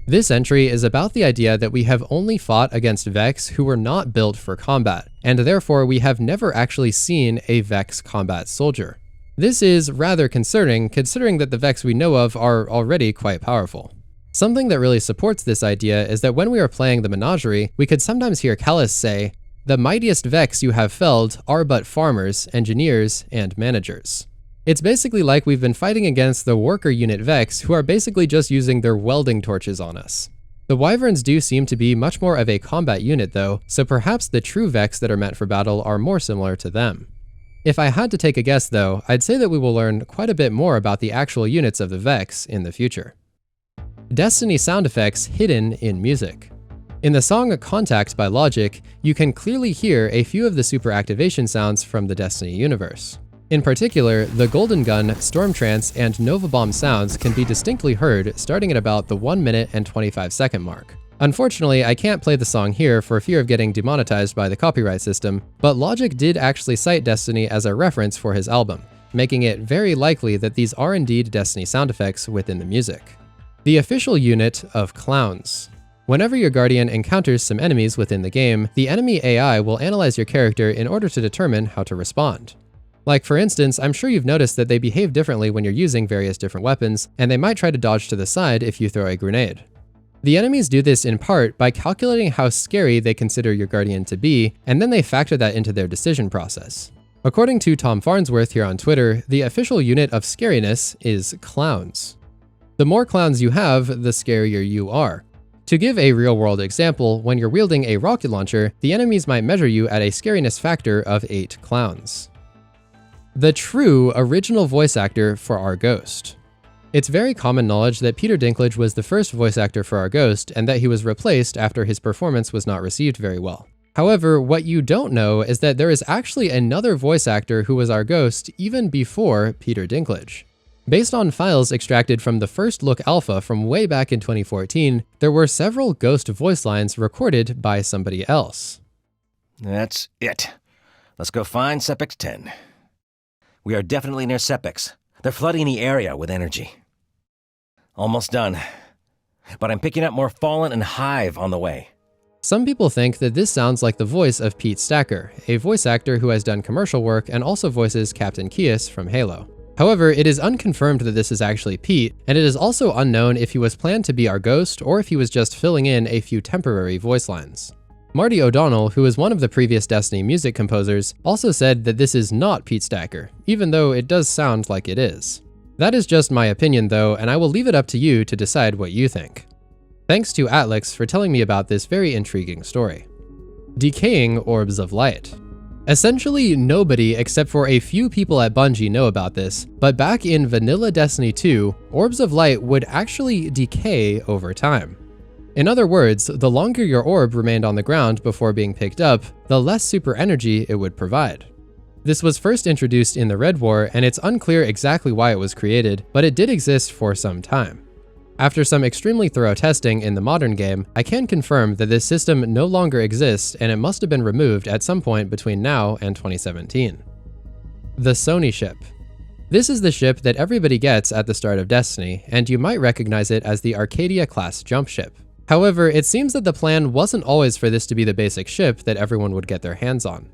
This entry is about the idea that we have only fought against Vex who were not built for combat, and therefore we have never actually seen a Vex combat soldier. This is rather concerning, considering that the Vex we know of are already quite powerful. Something that really supports this idea is that when we are playing the Menagerie, we could sometimes hear Callus say, "The mightiest Vex you have felled are but farmers, engineers, and managers." It's basically like we've been fighting against the worker unit Vex who are basically just using their welding torches on us. The Wyverns do seem to be much more of a combat unit though, so perhaps the true Vex that are meant for battle are more similar to them. If I had to take a guess though, I'd say that we will learn quite a bit more about the actual units of the Vex in the future. Destiny sound effects hidden in music. In the song Contact by Logic, you can clearly hear a few of the super activation sounds from the Destiny universe. In particular, the Golden Gun, Storm Trance, and Nova Bomb sounds can be distinctly heard starting at about the 1 minute and 25 second mark. Unfortunately, I can't play the song here for fear of getting demonetized by the copyright system, but Logic did actually cite Destiny as a reference for his album, making it very likely that these are indeed Destiny sound effects within the music. The official unit of clowns. Whenever your Guardian encounters some enemies within the game, the enemy AI will analyze your character in order to determine how to respond. Like for instance, I'm sure you've noticed that they behave differently when you're using various different weapons, and they might try to dodge to the side if you throw a grenade. The enemies do this in part by calculating how scary they consider your Guardian to be, and then they factor that into their decision process. According to Tom Farnsworth here on Twitter, the official unit of scariness is clowns. The more clowns you have, the scarier you are. To give a real-world example, when you're wielding a rocket launcher, the enemies might measure you at a scariness factor of 8 clowns. The true original voice actor for our Ghost. It's very common knowledge that Peter Dinklage was the first voice actor for our Ghost, and that he was replaced after his performance was not received very well. However, what you don't know is that there is actually another voice actor who was our Ghost even before Peter Dinklage. Based on files extracted from the First Look Alpha from way back in 2014, there were several Ghost voice lines recorded by somebody else. That's it. Let's go find Sepix 10. We are definitely near Sepix. They're flooding the area with energy. Almost done. But I'm picking up more Fallen and Hive on the way. Some people think that this sounds like the voice of Pete Stacker, a voice actor who has done commercial work and also voices Captain Keyes from Halo. However, it is unconfirmed that this is actually Pete, and it is also unknown if he was planned to be our ghost or if he was just filling in a few temporary voice lines. Marty O'Donnell, who is one of the previous Destiny music composers, also said that this is not Pete Stacker, even though it does sound like it is. That is just my opinion though, and I will leave it up to you to decide what you think. Thanks to Atlix for telling me about this very intriguing story. Decaying orbs of light. Essentially nobody except for a few people at Bungie know about this, but back in vanilla Destiny 2, orbs of light would actually decay over time. In other words, the longer your orb remained on the ground before being picked up, the less super energy it would provide. This was first introduced in the Red War, and it's unclear exactly why it was created, but it did exist for some time. After some extremely thorough testing in the modern game, I can confirm that this system no longer exists and it must have been removed at some point between now and 2017. The Sony ship. This is the ship that everybody gets at the start of Destiny, and you might recognize it as the Arcadia-class jump ship. However, it seems that the plan wasn't always for this to be the basic ship that everyone would get their hands on.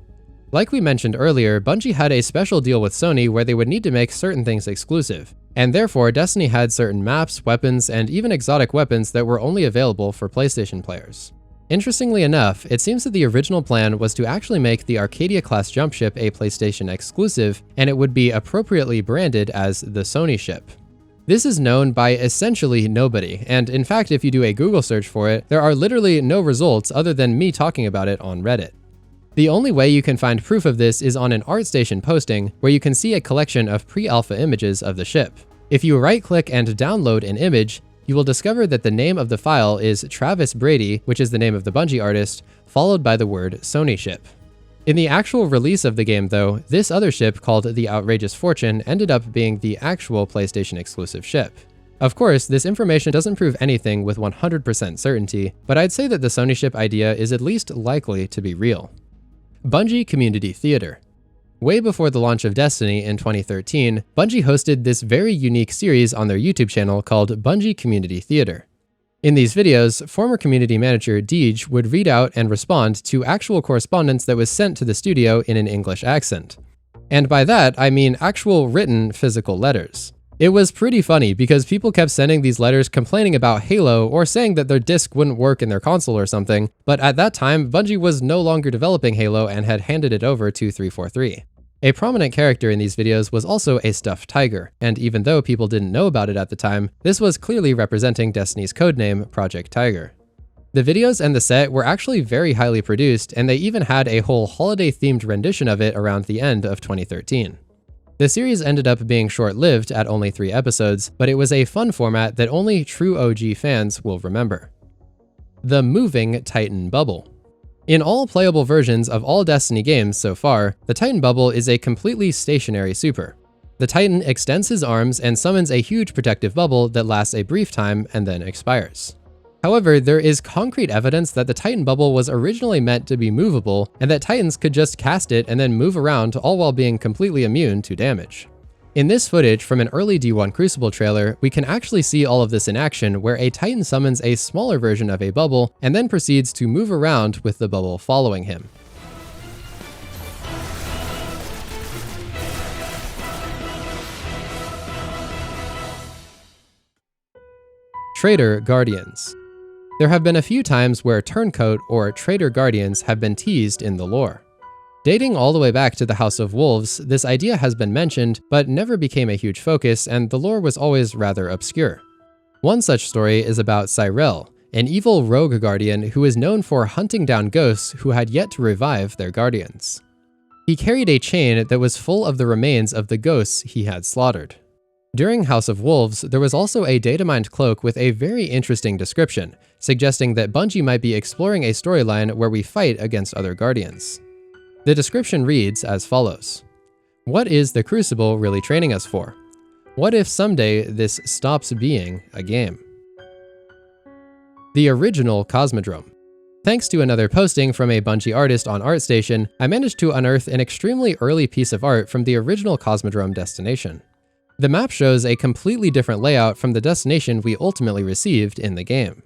Like we mentioned earlier, Bungie had a special deal with Sony where they would need to make certain things exclusive, and therefore Destiny had certain maps, weapons, and even exotic weapons that were only available for PlayStation players. Interestingly enough, it seems that the original plan was to actually make the Arcadia-class jump ship a PlayStation exclusive, and it would be appropriately branded as the Sony ship. This is known by essentially nobody, and in fact if you do a Google search for it, there are literally no results other than me talking about it on Reddit. The only way you can find proof of this is on an ArtStation posting, where you can see a collection of pre-alpha images of the ship. If you right-click and download an image, you will discover that the name of the file is Travis Brady, which is the name of the Bungie artist, followed by the word Sony ship. In the actual release of the game though, this other ship called the Outrageous Fortune ended up being the actual PlayStation exclusive ship. Of course, this information doesn't prove anything with 100% certainty, but I'd say that the Sony ship idea is at least likely to be real. Bungie Community Theater. Way before the launch of Destiny in 2013, Bungie hosted this very unique series on their YouTube channel called Bungie Community Theater. In these videos, former community manager Deej would read out and respond to actual correspondence that was sent to the studio in an English accent. And by that, I mean actual written physical letters. It was pretty funny because people kept sending these letters complaining about Halo or saying that their disc wouldn't work in their console or something, but at that time, Bungie was no longer developing Halo and had handed it over to 343. A prominent character in these videos was also a stuffed tiger, and even though people didn't know about it at the time, this was clearly representing Destiny's codename, Project Tiger. The videos and the set were actually very highly produced, and they even had a whole holiday-themed rendition of it around the end of 2013. The series ended up being short-lived at only 3 episodes, but it was a fun format that only true OG fans will remember. The Moving Titan Bubble. In all playable versions of all Destiny games so far, the Titan Bubble is a completely stationary super. The Titan extends his arms and summons a huge protective bubble that lasts a brief time and then expires. However, there is concrete evidence that the Titan Bubble was originally meant to be movable, and that Titans could just cast it and then move around, all while being completely immune to damage. In this footage from an early D1 Crucible trailer, we can actually see all of this in action, where a Titan summons a smaller version of a bubble and then proceeds to move around with the bubble following him. Traitor Guardians. There have been a few times where Turncoat or Traitor Guardians have been teased in the lore. Dating all the way back to the House of Wolves, this idea has been mentioned, but never became a huge focus, and the lore was always rather obscure. One such story is about Cyrell, an evil rogue guardian who is known for hunting down ghosts who had yet to revive their guardians. He carried a chain that was full of the remains of the ghosts he had slaughtered. During House of Wolves, there was also a data-mined cloak with a very interesting description, suggesting that Bungie might be exploring a storyline where we fight against other guardians. The description reads as follows: "What is the Crucible really training us for? What if someday this stops being a game?" The original Cosmodrome. Thanks to another posting from a Bungie artist on ArtStation, I managed to unearth an extremely early piece of art from the original Cosmodrome destination. The map shows a completely different layout from the destination we ultimately received in the game.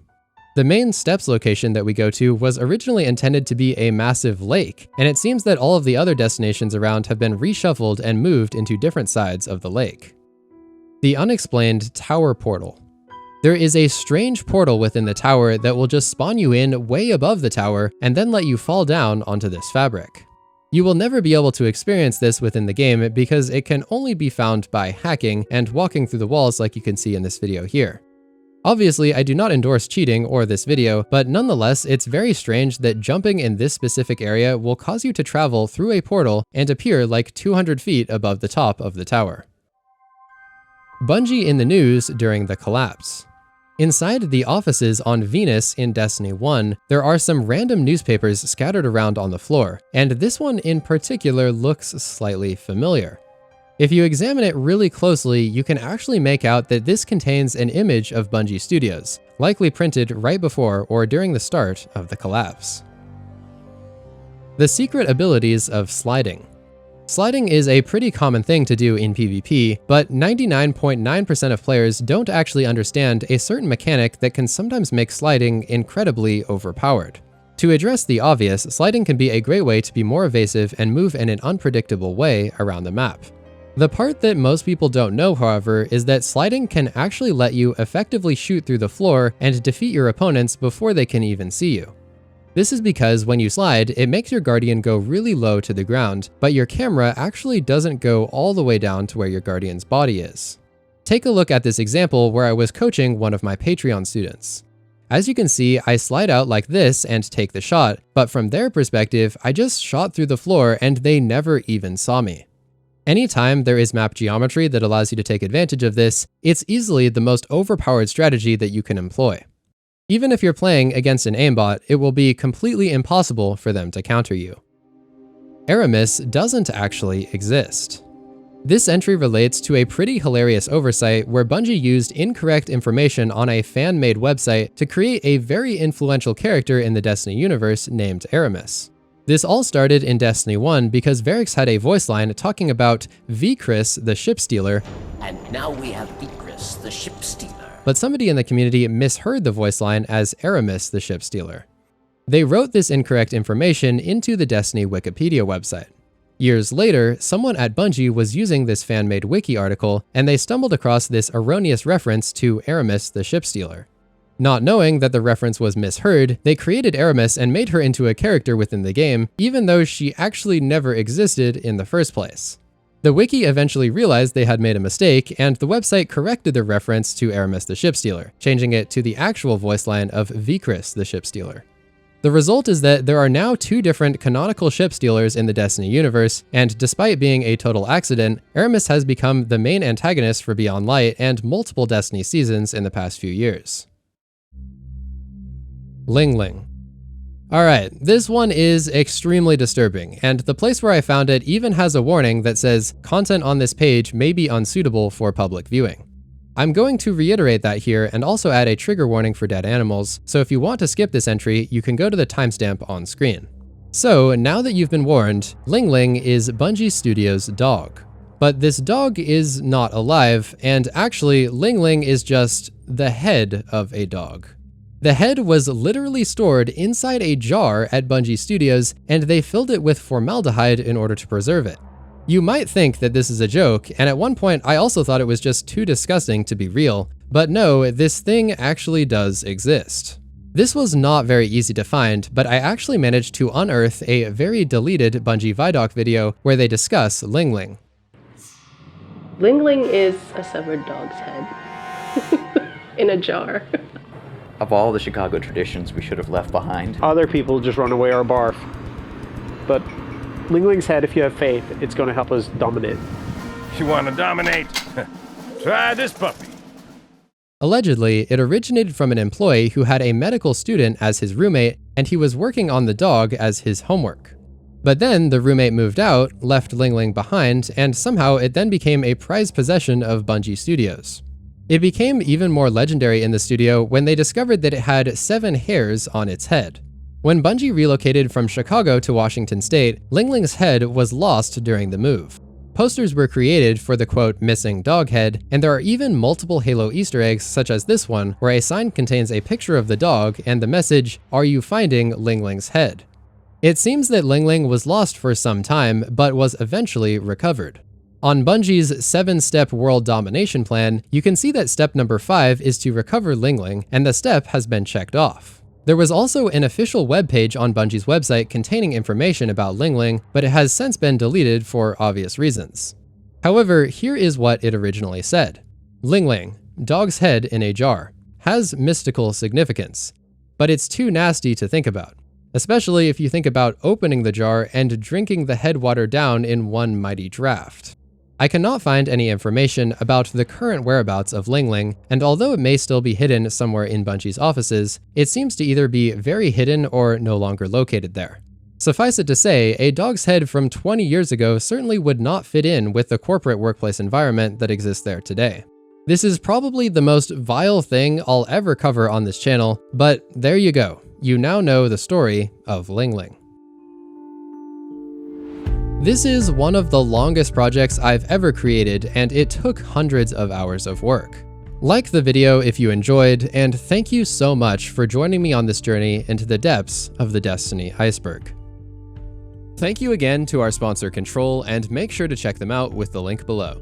The main steps location that we go to was originally intended to be a massive lake, and it seems that all of the other destinations around have been reshuffled and moved into different sides of the lake. The unexplained tower portal. There is a strange portal within the tower that will just spawn you in way above the tower and then let you fall down onto this fabric. You will never be able to experience this within the game because it can only be found by hacking and walking through the walls like you can see in this video here. Obviously, I do not endorse cheating or this video, but nonetheless, it's very strange that jumping in this specific area will cause you to travel through a portal and appear like 200 feet above the top of the tower. Bungie in the news during the collapse. Inside the offices on Venus in Destiny 1, there are some random newspapers scattered around on the floor, and this one in particular looks slightly familiar. If you examine it really closely, you can actually make out that this contains an image of Bungie Studios, likely printed right before or during the start of the collapse. The secret abilities of sliding. Sliding is a pretty common thing to do in PvP, but 99.9% of players don't actually understand a certain mechanic that can sometimes make sliding incredibly overpowered. To address the obvious, sliding can be a great way to be more evasive and move in an unpredictable way around the map. The part that most people don't know, however, is that sliding can actually let you effectively shoot through the floor and defeat your opponents before they can even see you. This is because when you slide, it makes your Guardian go really low to the ground, but your camera actually doesn't go all the way down to where your Guardian's body is. Take a look at this example where I was coaching one of my Patreon students. As you can see, I slide out like this and take the shot, but from their perspective, I just shot through the floor and they never even saw me. Anytime there is map geometry that allows you to take advantage of this, it's easily the most overpowered strategy that you can employ. Even if you're playing against an aimbot, it will be completely impossible for them to counter you. Aramis doesn't actually exist. This entry relates to a pretty hilarious oversight where Bungie used incorrect information on a fan-made website to create a very influential character in the Destiny universe named Aramis. This all started in Destiny 1 because Varix had a voice line talking about Vikris, the ship stealer, and now we have Vikris, the ship stealer. But somebody in the community misheard the voice line as Aramis, the ship stealer. They wrote this incorrect information into the Destiny Wikipedia website. Years later, someone at Bungie was using this fan-made wiki article, and they stumbled across this erroneous reference to Aramis, the ship stealer. Not knowing that the reference was misheard, they created Aramis and made her into a character within the game, even though she actually never existed in the first place. The wiki eventually realized they had made a mistake, and the website corrected the reference to Aramis the ship stealer, changing it to the actual voice line of Vikris the ship stealer. The result is that there are now two different canonical ship stealers in the Destiny universe, and despite being a total accident, Aramis has become the main antagonist for Beyond Light and multiple Destiny seasons in the past few years. Ling Ling. Alright, this one is extremely disturbing, and the place where I found it even has a warning that says content on this page may be unsuitable for public viewing. I'm going to reiterate that here and also add a trigger warning for dead animals, so if you want to skip this entry, you can go to the timestamp on screen. So now that you've been warned, Ling Ling is Bungie Studios' dog. But this dog is not alive, and actually Ling Ling is just the head of a dog. The head was literally stored inside a jar at Bungie Studios, and they filled it with formaldehyde in order to preserve it. You might think that this is a joke, and at one point I also thought it was just too disgusting to be real, but no, this thing actually does exist. This was not very easy to find, but I actually managed to unearth a very deleted Bungie Vidoc video where they discuss Ling Ling. Ling Ling is a severed dog's head in a jar. Of all the Chicago traditions we should have left behind. Other people just run away or barf. But Ling Ling's head, if you have faith, it's going to help us dominate. You want to dominate? Try this puppy. Allegedly, it originated from an employee who had a medical student as his roommate, and he was working on the dog as his homework. But then the roommate moved out, left Ling Ling behind, and somehow it then became a prized possession of Bungie Studios. It became even more legendary in the studio when they discovered that it had 7 hairs on its head. When Bungie relocated from Chicago to Washington State, Ling Ling's head was lost during the move. Posters were created for the quote, missing dog head, and there are even multiple Halo Easter eggs such as this one, where a sign contains a picture of the dog and the message, "Are you finding Ling Ling's head?" It seems that Ling Ling was lost for some time, but was eventually recovered. On Bungie's 7-step world domination plan, you can see that step number 5 is to recover Ling Ling, and the step has been checked off. There was also an official webpage on Bungie's website containing information about Ling Ling, but it has since been deleted for obvious reasons. However, here is what it originally said. Ling Ling, dog's head in a jar, has mystical significance, but it's too nasty to think about, especially if you think about opening the jar and drinking the head water down in one mighty draft. I cannot find any information about the current whereabouts of Ling Ling, and although it may still be hidden somewhere in Bungie's offices, it seems to either be very hidden or no longer located there. Suffice it to say, a dog's head from 20 years ago certainly would not fit in with the corporate workplace environment that exists there today. This is probably the most vile thing I'll ever cover on this channel, but there you go. You now know the story of Ling Ling. This is one of the longest projects I've ever created, and it took hundreds of hours of work. Like the video if you enjoyed, and thank you so much for joining me on this journey into the depths of the Destiny Iceberg. Thank you again to our sponsor Control, and make sure to check them out with the link below.